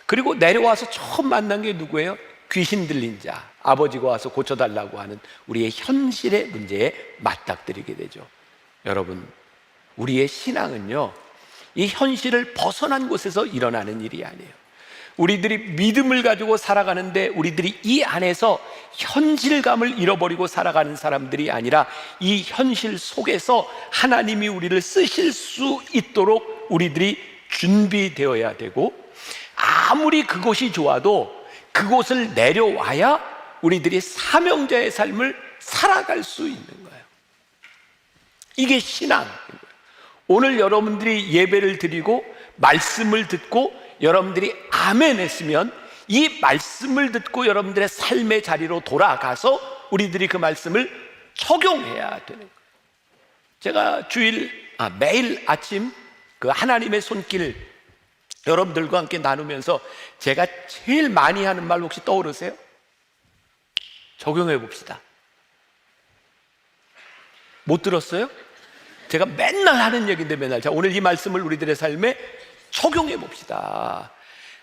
그리고 내려와서 처음 만난 게 누구예요? 귀신 들린 자, 아버지가 와서 고쳐달라고 하는 우리의 현실의 문제에 맞닥뜨리게 되죠. 여러분, 우리의 신앙은요, 이 현실을 벗어난 곳에서 일어나는 일이 아니에요. 우리들이 믿음을 가지고 살아가는데 우리들이 이 안에서 현실감을 잃어버리고 살아가는 사람들이 아니라 이 현실 속에서 하나님이 우리를 쓰실 수 있도록 우리들이 준비되어야 되고, 아무리 그곳이 좋아도 그곳을 내려와야 우리들이 사명자의 삶을 살아갈 수 있는 거예요. 이게 신앙인 거예요. 오늘 여러분들이 예배를 드리고 말씀을 듣고 여러분들이 아멘 했으면 이 말씀을 듣고 여러분들의 삶의 자리로 돌아가서 우리들이 그 말씀을 적용해야 되는 거예요. 제가 매일 아침 그 하나님의 손길 여러분들과 함께 나누면서 제가 제일 많이 하는 말 혹시 떠오르세요? 적용해 봅시다. 못 들었어요? 제가 맨날 하는 얘기인데 맨날. 자, 오늘 이 말씀을 우리들의 삶에 적용해 봅시다.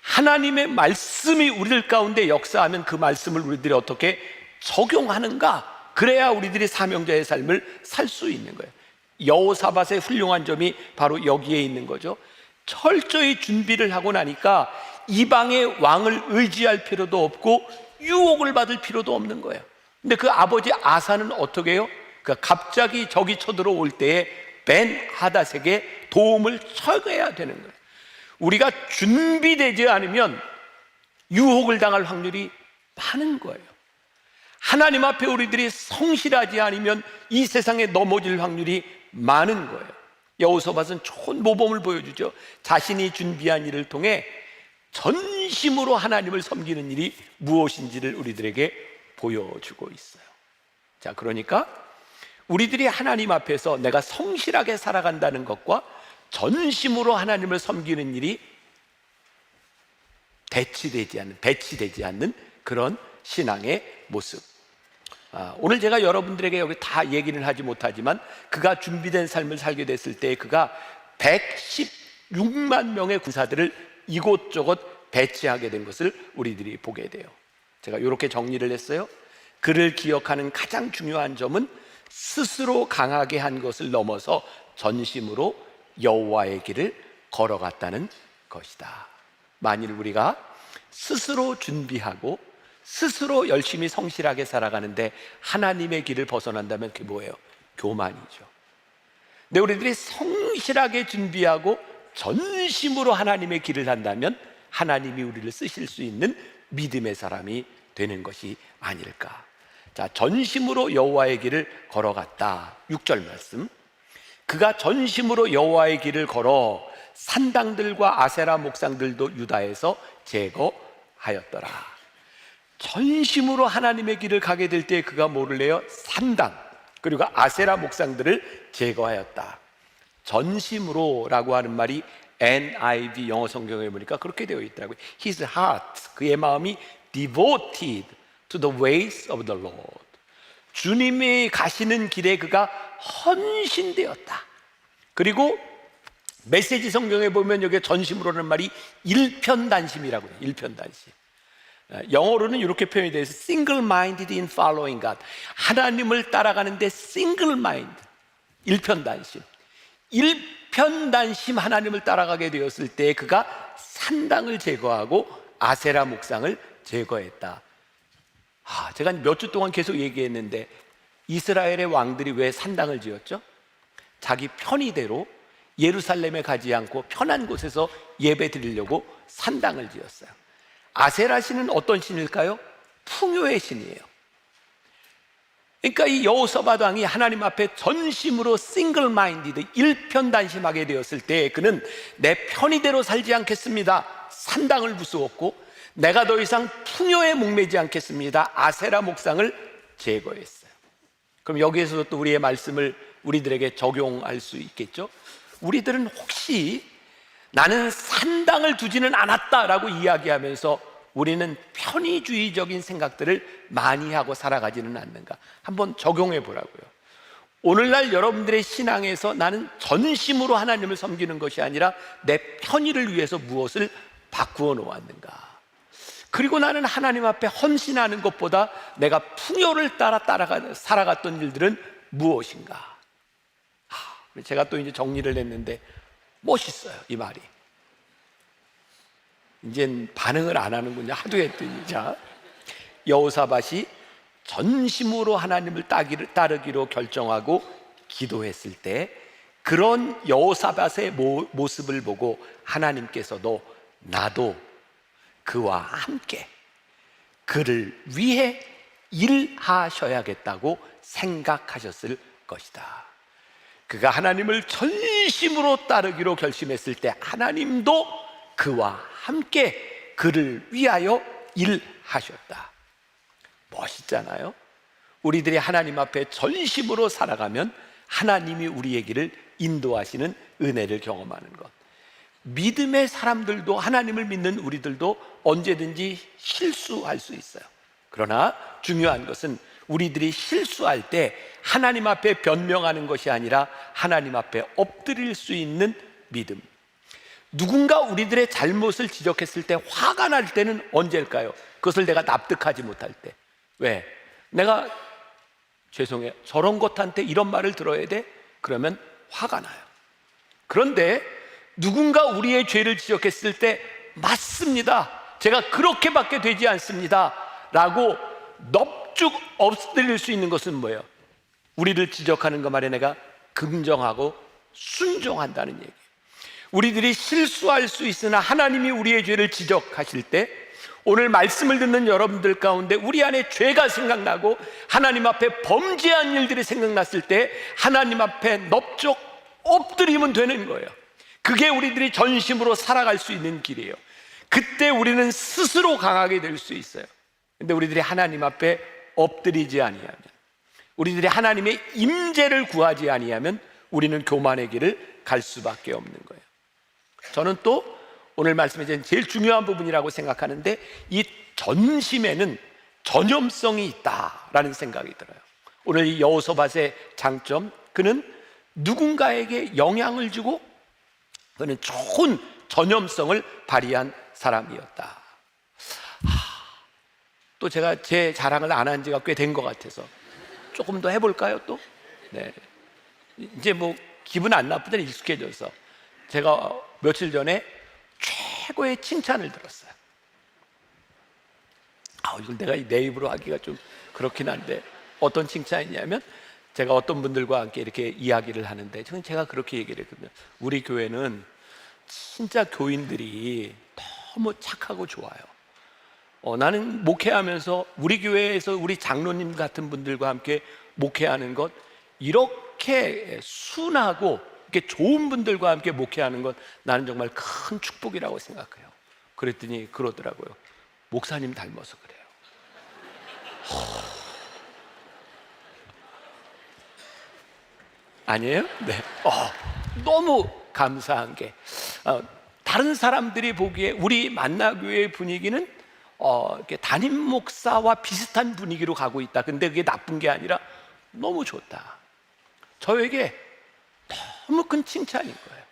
하나님의 말씀이 우리들 가운데 역사하면 그 말씀을 우리들이 어떻게 적용하는가? 그래야 우리들이 사명자의 삶을 살 수 있는 거예요. 여호사밧의 훌륭한 점이 바로 여기에 있는 거죠. 철저히 준비를 하고 나니까 이방의 왕을 의지할 필요도 없고 유혹을 받을 필요도 없는 거예요. 근데 그 아버지 아사는 어떻게 해요? 갑자기 적이 쳐들어올 때에 벤 하닷에게 도움을 청해야 되는 거예요. 우리가 준비되지 않으면 유혹을 당할 확률이 많은 거예요. 하나님 앞에 우리들이 성실하지 않으면 이 세상에 넘어질 확률이 많은 거예요. 여호사밧은 좋은 모범을 보여주죠. 자신이 준비한 일을 통해 전심으로 하나님을 섬기는 일이 무엇인지를 우리들에게 보여주고 있어요. 자, 그러니까 우리들이 하나님 앞에서 내가 성실하게 살아간다는 것과 전심으로 하나님을 섬기는 일이 배치되지 않는 그런 신앙의 모습. 오늘 제가 여러분들에게 여기 다 얘기는 하지 못하지만 그가 준비된 삶을 살게 됐을 때 그가 116만 명의 군사들을 이곳저곳 배치하게 된 것을 우리들이 보게 돼요. 제가 이렇게 정리를 했어요. 그를 기억하는 가장 중요한 점은 스스로 강하게 한 것을 넘어서 전심으로 여호와의 길을 걸어갔다는 것이다. 만일 우리가 스스로 준비하고 스스로 열심히 성실하게 살아가는데 하나님의 길을 벗어난다면 그게 뭐예요? 교만이죠. 근데 우리들이 성실하게 준비하고 전심으로 하나님의 길을 한다면 하나님이 우리를 쓰실 수 있는 믿음의 사람이 되는 것이 아닐까. 자, 전심으로 여호와의 길을 걸어갔다. 6절 말씀. 그가 전심으로 여호와의 길을 걸어 산당들과 아세라 목상들도 유다에서 제거하였더라. 전심으로 하나님의 길을 가게 될 때 그가 뭐를 해요? 산당 그리고 아세라 목상들을 제거하였다. 전심으로라고 하는 말이 NIV 영어 성경에 보니까 그렇게 되어 있더라고요. His heart, 그의 마음이 devoted to the ways of the Lord. 주님이 가시는 길에 그가 헌신되었다. 그리고 메시지 성경에 보면 여기 전심으로는 말이 일편단심이라고 해요. 일편단심. 영어로는 이렇게 표현이 되어 있어요. Single-minded in following God. 하나님을 따라가는데 single-mind, 일편단심. 일편단심 하나님을 따라가게 되었을 때 그가 산당을 제거하고 아세라 목상을 제거했다. 제가 몇 주 동안 계속 얘기했는데 이스라엘의 왕들이 왜 산당을 지었죠? 자기 편의대로 예루살렘에 가지 않고 편한 곳에서 예배 드리려고 산당을 지었어요. 아세라 신은 어떤 신일까요? 풍요의 신이에요. 그러니까 이 여호사밧 왕이 하나님 앞에 전심으로 싱글 마인디드, 일편단심하게 되었을 때 그는 내 편의대로 살지 않겠습니다. 산당을 부수었고 내가 더 이상 풍요에 목매지 않겠습니다. 아세라 목상을 제거했어요. 그럼 여기에서도 또 우리의 말씀을 우리들에게 적용할 수 있겠죠? 우리들은 혹시 나는 산당을 두지는 않았다라고 이야기하면서 우리는 편의주의적인 생각들을 많이 하고 살아가지는 않는가? 한번 적용해 보라고요. 오늘날 여러분들의 신앙에서 나는 전심으로 하나님을 섬기는 것이 아니라 내 편의를 위해서 무엇을 바꾸어 놓았는가? 그리고 나는 하나님 앞에 헌신하는 것보다 내가 풍요를 따라 살아갔던 일들은 무엇인가? 제가 또 이제 정리를 했는데 멋있어요, 이 말이. 이젠 반응을 안 하는군요. 하도 했더니. 자, 여호사밧이 전심으로 하나님을 따르기로 결정하고 기도했을 때 그런 여호사밧의 모습을 보고 하나님께서도 나도 그와 함께 그를 위해 일하셔야겠다고 생각하셨을 것이다. 그가 하나님을 전심으로 따르기로 결심했을 때 하나님도 그와 함께 그를 위하여 일하셨다. 멋있잖아요. 우리들이 하나님 앞에 전심으로 살아가면 하나님이 우리의 길을 인도하시는 은혜를 경험하는 것. 믿음의 사람들도, 하나님을 믿는 우리들도 언제든지 실수할 수 있어요. 그러나 중요한 것은 우리들이 실수할 때 하나님 앞에 변명하는 것이 아니라 하나님 앞에 엎드릴 수 있는 믿음. 누군가 우리들의 잘못을 지적했을 때 화가 날 때는 언제일까요? 그것을 내가 납득하지 못할 때. 왜? 내가 죄송해요, 저런 것한테 이런 말을 들어야 돼? 그러면 화가 나요. 그런데 누군가 우리의 죄를 지적했을 때 맞습니다, 제가 그렇게밖에 되지 않습니다 라고 넙죽 엎드릴 수 있는 것은 뭐예요? 우리를 지적하는 것 말에 내가 긍정하고 순종한다는 얘기예요. 우리들이 실수할 수 있으나 하나님이 우리의 죄를 지적하실 때 오늘 말씀을 듣는 여러분들 가운데 우리 안에 죄가 생각나고 하나님 앞에 범죄한 일들이 생각났을 때 하나님 앞에 넙죽 엎드리면 되는 거예요. 그게 우리들이 전심으로 살아갈 수 있는 길이에요. 그때 우리는 스스로 강하게 될 수 있어요. 근데 우리들이 하나님 앞에 엎드리지 아니하면, 우리들이 하나님의 임재를 구하지 아니하면 우리는 교만의 길을 갈 수밖에 없는 거예요. 저는 또 오늘 말씀에 제일 중요한 부분이라고 생각하는데 이 전심에는 전염성이 있다라는 생각이 들어요. 오늘 이 여호사밧의 장점, 그는 누군가에게 영향을 주고 그는 좋은 전염성을 발휘한 사람이었다. 또 제가 제 자랑을 안 한 지가 꽤 된 것 같아서 조금 더 해볼까요 또? 네. 이제 뭐 기분 안 나쁘잖아요, 익숙해져서. 제가 며칠 전에 최고의 칭찬을 들었어요. 이걸 내가 내 입으로 하기가 좀 그렇긴 한데 어떤 칭찬이냐면, 제가 어떤 분들과 함께 이렇게 이야기를 하는데 제가 그렇게 얘기를 했거든요. 우리 교회는 진짜 교인들이 너무 착하고 좋아요. 나는 목회하면서 우리 교회에서 우리 장로님 같은 분들과 함께 목회하는 것, 이렇게 순하고 이렇게 좋은 분들과 함께 목회하는 것, 나는 정말 큰 축복이라고 생각해요. 그랬더니 그러더라고요. 목사님 닮아서 그래요. 아니에요? 네. 너무 감사한 게 다른 사람들이 보기에 우리 만나교회의 분위기는 이렇게 담임 목사와 비슷한 분위기로 가고 있다. 근데 그게 나쁜 게 아니라 너무 좋다. 저에게 너무 큰 칭찬인 거예요.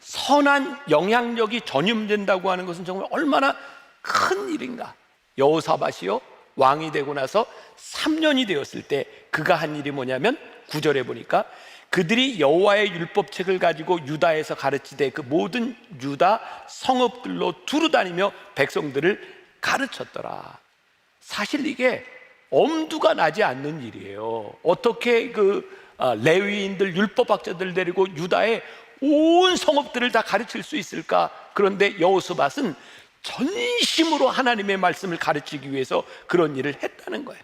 선한 영향력이 전염된다고 하는 것은 정말 얼마나 큰 일인가. 여호사밧이요, 왕이 되고 나서 3년이 되었을 때 그가 한 일이 뭐냐면 9절에 보니까 그들이 여호와의 율법책을 가지고 유다에서 가르치되 그 모든 유다 성읍들로 두루다니며 백성들을 가르쳤더라. 사실 이게 엄두가 나지 않는 일이에요. 어떻게 레위인들, 율법학자들 데리고 유다의 온 성읍들을 다 가르칠 수 있을까? 그런데 여호사밧은 전심으로 하나님의 말씀을 가르치기 위해서 그런 일을 했다는 거예요.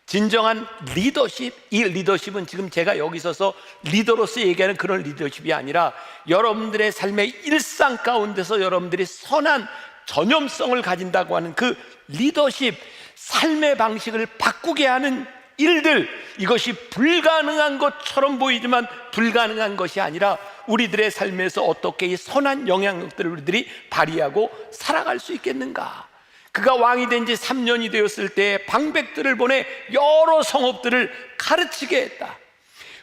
진정한 리더십, 이 리더십은 지금 제가 여기 서서 리더로서 얘기하는 그런 리더십이 아니라 여러분들의 삶의 일상 가운데서 여러분들이 선한 전염성을 가진다고 하는 그 리더십, 삶의 방식을 바꾸게 하는 일들, 이것이 불가능한 것처럼 보이지만 불가능한 것이 아니라 우리들의 삶에서 어떻게 이 선한 영향력들을 우리들이 발휘하고 살아갈 수 있겠는가. 그가 왕이 된 지 3년이 되었을 때 방백들을 보내 여러 성읍들을 가르치게 했다.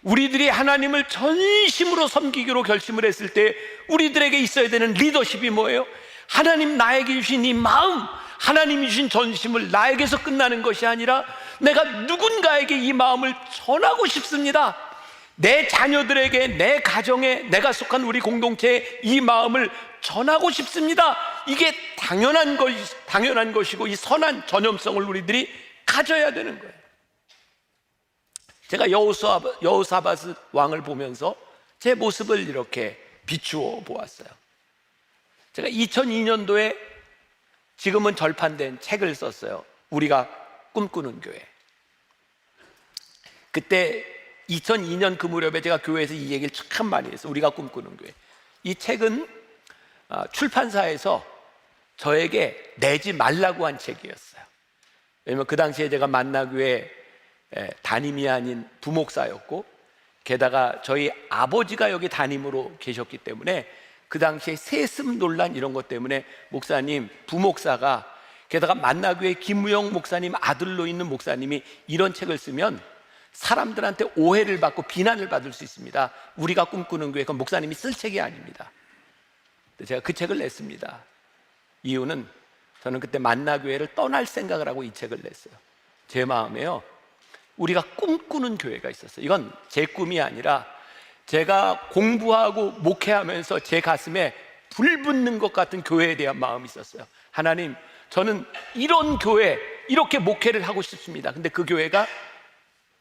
우리들이 하나님을 전심으로 섬기기로 결심을 했을 때 우리들에게 있어야 되는 리더십이 뭐예요? 하나님 나에게 주신 이 마음, 하나님이 주신 전심을 나에게서 끝나는 것이 아니라 내가 누군가에게 이 마음을 전하고 싶습니다. 내 자녀들에게, 내 가정에, 내가 속한 우리 공동체에 이 마음을 전하고 싶습니다. 이게 당연한 것이고 이 선한 전염성을 우리들이 가져야 되는 거예요. 제가 여호사밧 왕을 보면서 제 모습을 이렇게 비추어 보았어요. 제가 2002년도에 지금은 절판된 책을 썼어요. 우리가 꿈꾸는 교회. 그때 2002년 그 무렵에 제가 교회에서 이 얘기를 참 많이 했어요. 우리가 꿈꾸는 교회. 이 책은 출판사에서 저에게 내지 말라고 한 책이었어요. 왜냐면 그 당시에 제가 만나교회 담임이 아닌 부목사였고, 게다가 저희 아버지가 여기 담임으로 계셨기 때문에 그 당시에 세습 논란 이런 것 때문에 목사님, 부목사가, 게다가 만나교회 김우영 목사님 아들로 있는 목사님이 이런 책을 쓰면 사람들한테 오해를 받고 비난을 받을 수 있습니다. 우리가 꿈꾸는 교회, 그건 목사님이 쓸 책이 아닙니다. 제가 그 책을 냈습니다. 이유는 저는 그때 만나교회를 떠날 생각을 하고 이 책을 냈어요. 제 마음에요, 우리가 꿈꾸는 교회가 있었어요. 이건 제 꿈이 아니라 제가 공부하고 목회하면서 제 가슴에 불 붙는 것 같은 교회에 대한 마음이 있었어요. 하나님, 저는 이런 교회, 이렇게 목회를 하고 싶습니다. 근데 그 교회가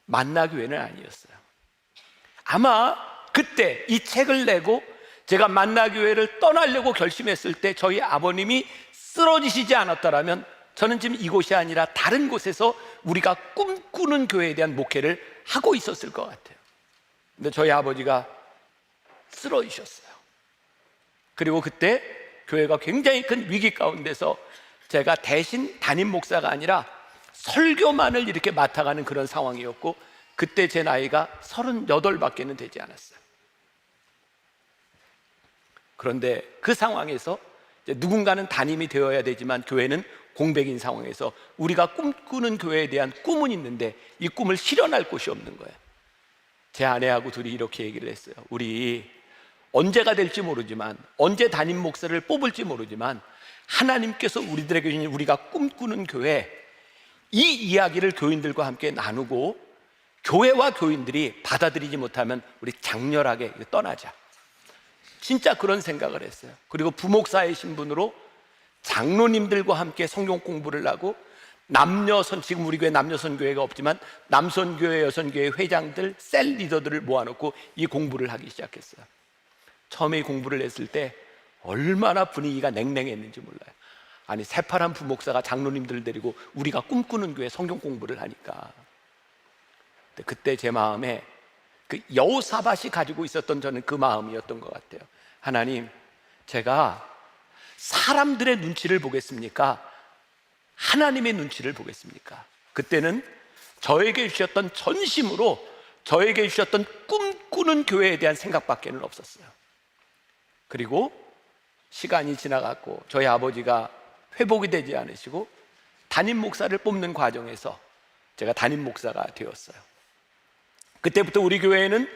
만나교회는 아니었어요. 아마 그때 이 책을 내고 제가 만나교회를 떠나려고 결심했을 때 저희 아버님이 쓰러지시지 않았더라면 저는 지금 이곳이 아니라 다른 곳에서 우리가 꿈꾸는 교회에 대한 목회를 하고 있었을 것 같아요. 근데 저희 아버지가 쓰러지셨어요. 그리고 그때 교회가 굉장히 큰 위기 가운데서 제가 대신 담임 목사가 아니라 설교만을 이렇게 맡아가는 그런 상황이었고, 그때 제 나이가 38밖에는 되지 않았어요. 그런데 그 상황에서 이제 누군가는 담임이 되어야 되지만 교회는 공백인 상황에서 우리가 꿈꾸는 교회에 대한 꿈은 있는데 이 꿈을 실현할 곳이 없는 거예요. 제 아내하고 둘이 이렇게 얘기를 했어요. 우리 언제가 될지 모르지만, 언제 담임 목사를 뽑을지 모르지만 하나님께서 우리들에게 주신 우리가 꿈꾸는 교회, 이 이야기를 교인들과 함께 나누고 교회와 교인들이 받아들이지 못하면 우리 장렬하게 떠나자. 진짜 그런 생각을 했어요. 그리고 부목사의 신분으로 장로님들과 함께 성경 공부를 하고 지금 우리 교회 남녀선교회가 없지만 남선교회, 여선교회 회장들, 셀 리더들을 모아놓고 이 공부를 하기 시작했어요. 처음에 이 공부를 했을 때 얼마나 분위기가 냉랭했는지 몰라요. 아니 새파란 부목사가 장로님들을 데리고 우리가 꿈꾸는 교회 성경 공부를 하니까 그때 제 마음에 그 여호사밧이 가지고 있었던 저는 그 마음이었던 것 같아요. 하나님, 제가 사람들의 눈치를 보겠습니까? 하나님의 눈치를 보겠습니까? 그때는 저에게 주셨던 전심으로 저에게 주셨던 꿈꾸는 교회에 대한 생각밖에 없었어요. 그리고 시간이 지나갔고 저희 아버지가 회복이 되지 않으시고 담임 목사를 뽑는 과정에서 제가 담임 목사가 되었어요. 그때부터 우리 교회에는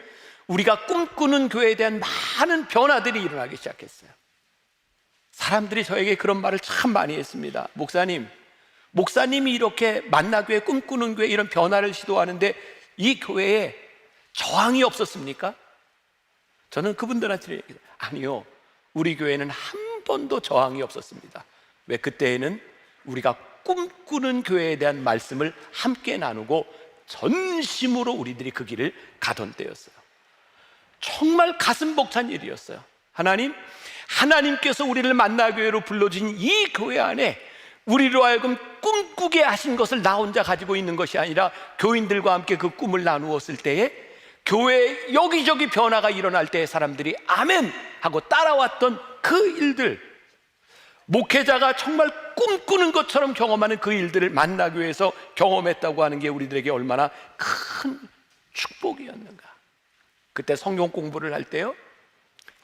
우리가 꿈꾸는 교회에 대한 많은 변화들이 일어나기 시작했어요. 사람들이 저에게 그런 말을 참 많이 했습니다. 목사님이 이렇게 만나교회, 꿈꾸는 교회 이런 변화를 시도하는데 이 교회에 저항이 없었습니까? 저는 그분들한테 얘기해요. 아니요, 우리 교회는 한 번도 저항이 없었습니다. 왜? 그때에는 우리가 꿈꾸는 교회에 대한 말씀을 함께 나누고 전심으로 우리들이 그 길을 가던 때였어요. 정말 가슴 벅찬 일이었어요. 하나님께서 우리를 만나교회로 불러주신 이 교회 안에 우리로 하여금 꿈꾸게 하신 것을 나 혼자 가지고 있는 것이 아니라 교인들과 함께 그 꿈을 나누었을 때에 교회에 여기저기 변화가 일어날 때 사람들이 아멘 하고 따라왔던 그 일들, 목회자가 정말 꿈꾸는 것처럼 경험하는 그 일들을 만나교회에서 경험했다고 하는 게 우리들에게 얼마나 큰 축복이었는가. 그때 성경 공부를 할 때요,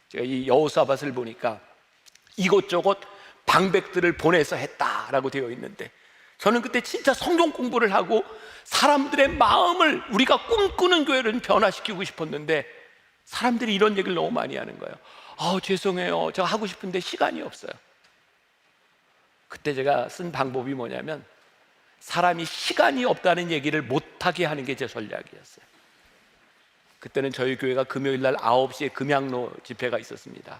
제가 이 여호사밧을 보니까 이곳저곳 방백들을 보내서 했다라고 되어 있는데, 저는 그때 진짜 성경 공부를 하고 사람들의 마음을 우리가 꿈꾸는 교회를 변화시키고 싶었는데 사람들이 이런 얘기를 너무 많이 하는 거예요. 죄송해요, 제가 하고 싶은데 시간이 없어요. 그때 제가 쓴 방법이 뭐냐면, 사람이 시간이 없다는 얘기를 못하게 하는 게 제 전략이었어요. 그때는 저희 교회가 금요일 날 9시에 금양로 집회가 있었습니다.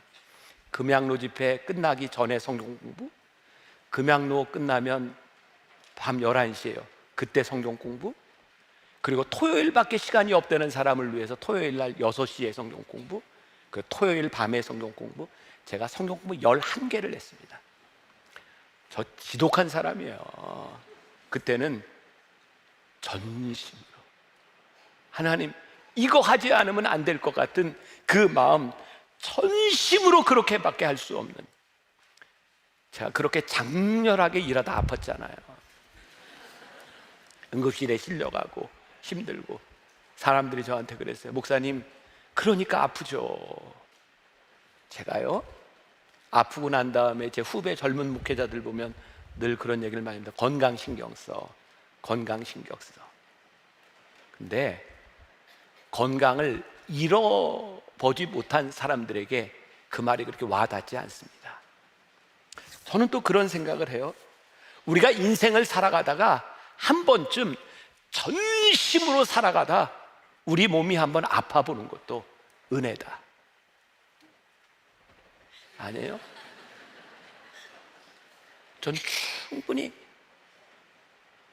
금양로 집회 끝나기 전에 성경 공부, 금양로 끝나면 밤 11시에요. 그때 성경 공부, 그리고 토요일밖에 시간이 없다는 사람을 위해서 토요일 날 6시에 성경 공부, 그 토요일 밤에 성경 공부. 제가 성경 공부 11개를 했습니다. 저 지독한 사람이에요. 그때는 전심으로 하나님, 이거 하지 않으면 안 될 것 같은 그 마음, 전심으로 그렇게밖에 할 수 없는, 제가 그렇게 장렬하게 일하다 아팠잖아요. 응급실에 실려가고 힘들고 사람들이 저한테 그랬어요. 목사님, 그러니까 아프죠. 제가요, 아프고 난 다음에 제 후배 젊은 목회자들 보면 늘 그런 얘기를 많이 합니다. 건강 신경 써, 건강 신경 써. 근데 건강을 잃어보지 못한 사람들에게 그 말이 그렇게 와닿지 않습니다. 저는 또 그런 생각을 해요. 우리가 인생을 살아가다가 한 번쯤 전심으로 살아가다 우리 몸이 한번 아파보는 것도 은혜다. 아니에요? 전 충분히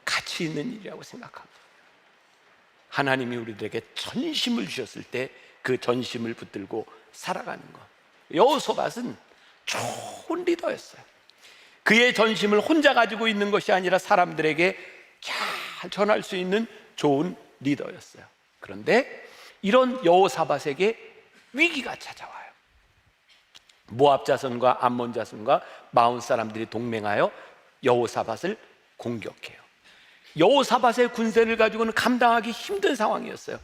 가치 있는 일이라고 생각합니다. 하나님이 우리들에게 전심을 주셨을 때 그 전심을 붙들고 살아가는 것. 여호사밧은 좋은 리더였어요. 그의 전심을 혼자 가지고 있는 것이 아니라 사람들에게 잘 전할 수 있는 좋은 리더였어요. 그런데 이런 여호사밧에게 위기가 찾아와요. 모압 자손과 암몬 자손과 마온 사람들이 동맹하여 여호사밧을 공격해요. 여호사밧의 군세를 가지고는 감당하기 힘든 상황이었어요.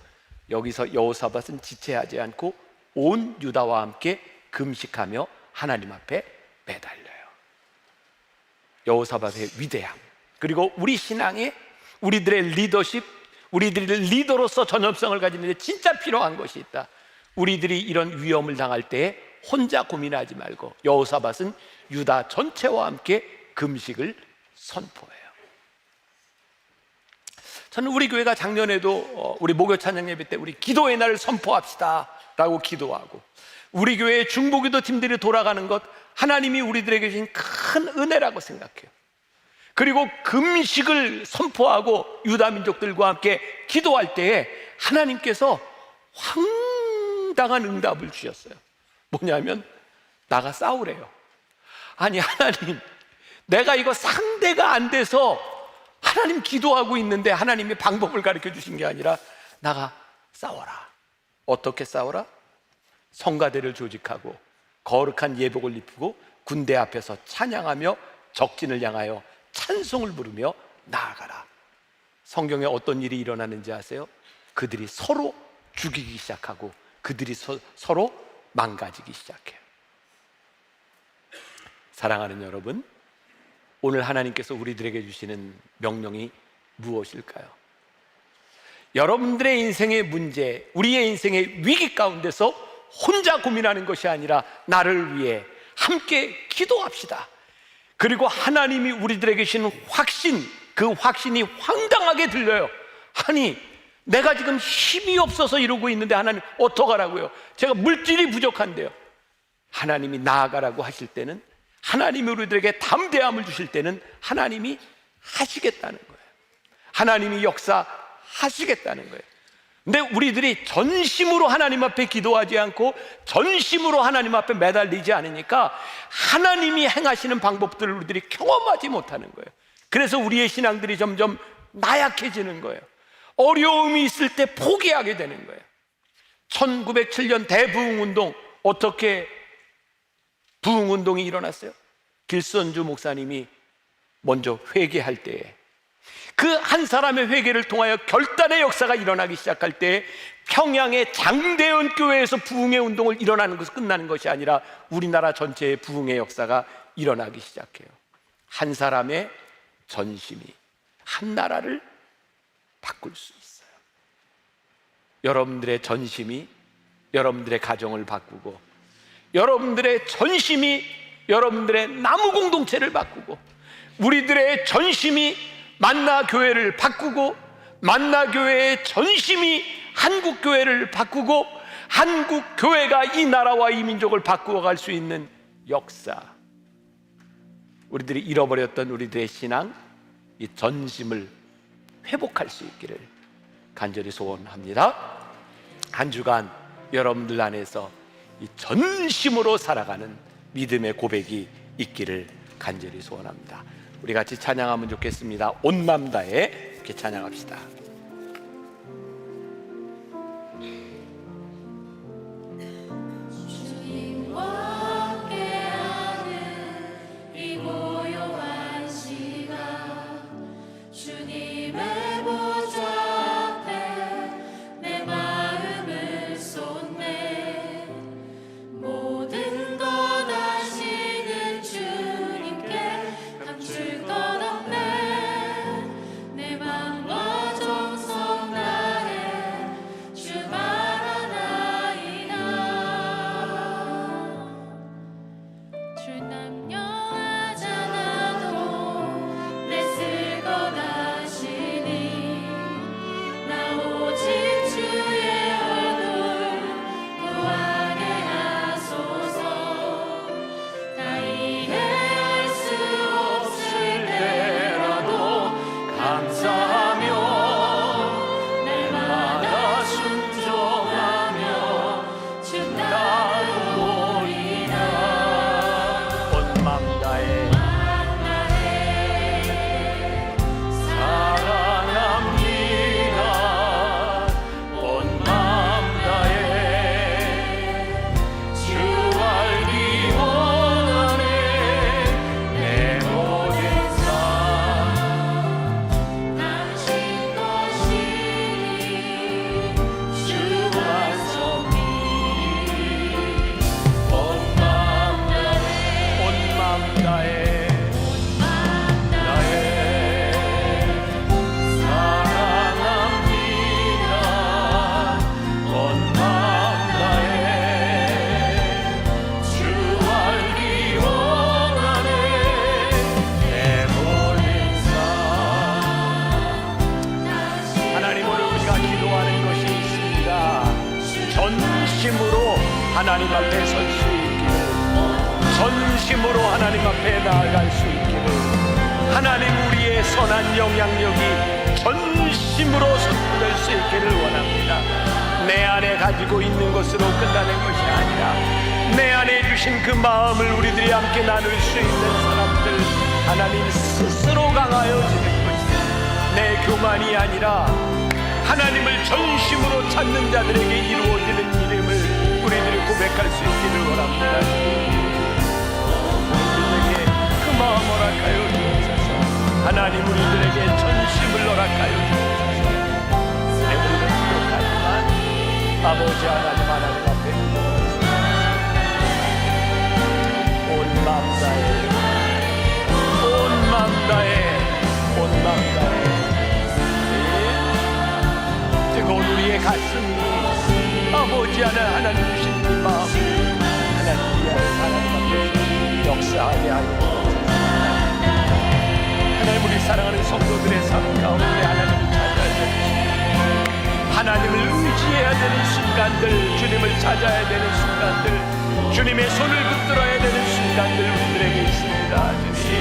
여기서 여호사밧은 지체하지 않고 온 유다와 함께 금식하며 하나님 앞에 매달려요. 여호사밧의 위대함, 그리고 우리 신앙에 우리들의 리더십, 우리들의 리더로서 전염성을 가지는 데 진짜 필요한 것이 있다. 우리들이 이런 위험을 당할 때에 혼자 고민하지 말고 여호사밧은 유다 전체와 함께 금식을 선포해요. 저는 우리 교회가 작년에도 우리 목요 찬양 예배 때 우리 기도의 날을 선포합시다 라고 기도하고, 우리 교회의 중보기도 팀들이 돌아가는 것 하나님이 우리들에게 주신 큰 은혜라고 생각해요. 그리고 금식을 선포하고 유다 민족들과 함께 기도할 때에 하나님께서 황당한 응답을 주셨어요. 뭐냐면 나가 싸우래요. 아니 하나님, 내가 이거 상대가 안 돼서 하나님 기도하고 있는데 하나님이 방법을 가르쳐 주신 게 아니라 나가 싸워라. 어떻게 싸워라? 성가대를 조직하고 거룩한 예복을 입고 군대 앞에서 찬양하며 적진을 향하여 찬송을 부르며 나아가라. 성경에 어떤 일이 일어나는지 아세요? 그들이 서로 죽이기 시작하고 그들이 서로 망가지기 시작해요. 사랑하는 여러분, 오늘 하나님께서 우리들에게 주시는 명령이 무엇일까요? 여러분들의 인생의 문제, 우리의 인생의 위기 가운데서 혼자 고민하는 것이 아니라 나를 위해 함께 기도합시다. 그리고 하나님이 우리들에게 주시는 확신, 그 확신이 황당하게 들려요. 아니, 내가 지금 힘이 없어서 이러고 있는데 하나님 어떡하라고요? 제가 물질이 부족한데요. 하나님이 나아가라고 하실 때는, 하나님이 우리들에게 담대함을 주실 때는 하나님이 하시겠다는 거예요. 하나님이 역사하시겠다는 거예요. 근데 우리들이 전심으로 하나님 앞에 기도하지 않고 전심으로 하나님 앞에 매달리지 않으니까 하나님이 행하시는 방법들을 우리들이 경험하지 못하는 거예요. 그래서 우리의 신앙들이 점점 나약해지는 거예요. 어려움이 있을 때 포기하게 되는 거예요. 1907년 대부흥운동, 어떻게 부흥운동이 일어났어요? 길선주 목사님이 먼저 회개할 때에, 그 한 사람의 회개를 통하여 결단의 역사가 일어나기 시작할 때 평양의 장대현 교회에서 부흥의 운동을 일어나는 것은 끝나는 것이 아니라 우리나라 전체의 부흥의 역사가 일어나기 시작해요. 한 사람의 전심이 한 나라를 바꿀 수 있어요. 여러분들의 전심이 여러분들의 가정을 바꾸고, 여러분들의 전심이 여러분들의 나무 공동체를 바꾸고, 우리들의 전심이 만나교회를 바꾸고, 만나교회의 전심이 한국교회를 바꾸고, 한국교회가 이 나라와 이 민족을 바꾸어갈 수 있는 역사, 우리들이 잃어버렸던 우리들의 신앙, 이 전심을 회복할 수 있기를 간절히 소원합니다. 한 주간 여러분들 안에서 이 전심으로 살아가는 믿음의 고백이 있기를 간절히 소원합니다. 우리 같이 찬양하면 좋겠습니다. 온 마음 다해 이렇게 찬양합시다. 하나님 앞에 설 수 있기를, 전심으로 하나님 앞에 나아갈 수 있기를, 하나님 우리의 선한 영향력이 전심으로 선포될 수 있기를 원합니다. 내 안에 가지고 있는 것으로 끝나는 것이 아니라 내 안에 주신 그 마음을 우리들이 함께 나눌 수 있는 사람들, 하나님 스스로 강하여지는 것이 내 교만이 아니라 하나님을 전심으로 찾는 자들에게 이루어지는 이름을 우리들이 고백할 수 있기를 원합니다. 우리들에게 그 마음 허락하여 주옵소서. 하나님 우리들에게 전심을 허락하여 주옵소서. 내 우리는 부족하지만 아버지 하나님 앞에 온 마음 다해 온 마음 다해 온 마음 다해 뜨거운 우리의 가슴이 아버지 하나님 주신 이 마음 하나님 위하여 하나님 앞에 역사하게 하여 주옵소서. 하나님 우리 사랑하는 성도들의 삶 가운데 하나님을 찾아야 되는 하나님을 의지해야 되는 순간들, 주님을 찾아야 되는 순간들, 주님의 손을 붙들어야 되는 순간들 우리들에게 있습니다. 주님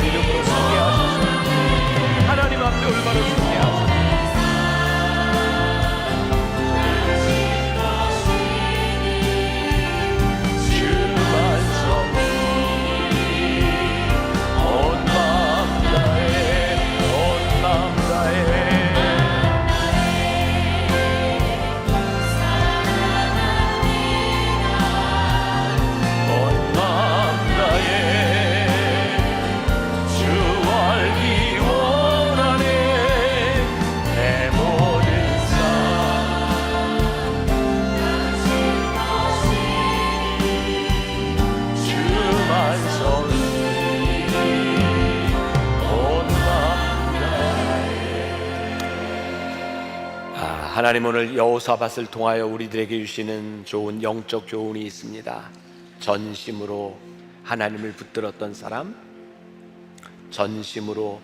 이름으로 소개하소서. 하나님 앞에 올바로 소개하소서. 하나님 오늘 여호사밧을 통하여 우리들에게 주시는 좋은 영적 교훈이 있습니다. 전심으로 하나님을 붙들었던 사람, 전심으로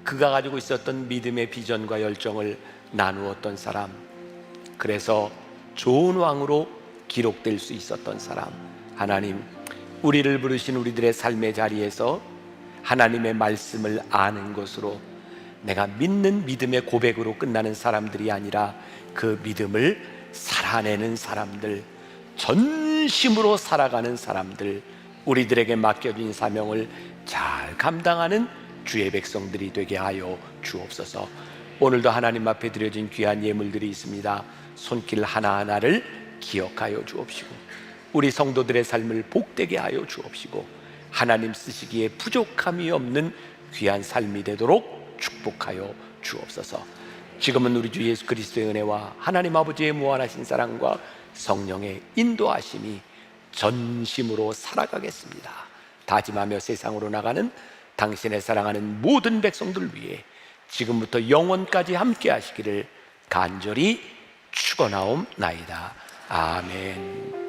그가 가지고 있었던 믿음의 비전과 열정을 나누었던 사람, 그래서 좋은 왕으로 기록될 수 있었던 사람. 하나님 우리를 부르신 우리들의 삶의 자리에서 하나님의 말씀을 아는 것으로 내가 믿는 믿음의 고백으로 끝나는 사람들이 아니라 그 믿음을 살아내는 사람들, 전심으로 살아가는 사람들, 우리들에게 맡겨진 사명을 잘 감당하는 주의 백성들이 되게 하여 주옵소서. 오늘도 하나님 앞에 드려진 귀한 예물들이 있습니다. 손길 하나하나를 기억하여 주옵시고 우리 성도들의 삶을 복되게 하여 주옵시고 하나님 쓰시기에 부족함이 없는 귀한 삶이 되도록 축복하여 주옵소서. 지금은 우리 주 예수 그리스도의 은혜와 하나님 아버지의 무한하신 사랑과 성령의 인도하심이 전심으로 살아가겠습니다. 다짐하며 세상으로 나가는 당신의 사랑하는 모든 백성들 위해 지금부터 영원까지 함께 하시기를 간절히 축원하옵나이다. 아멘.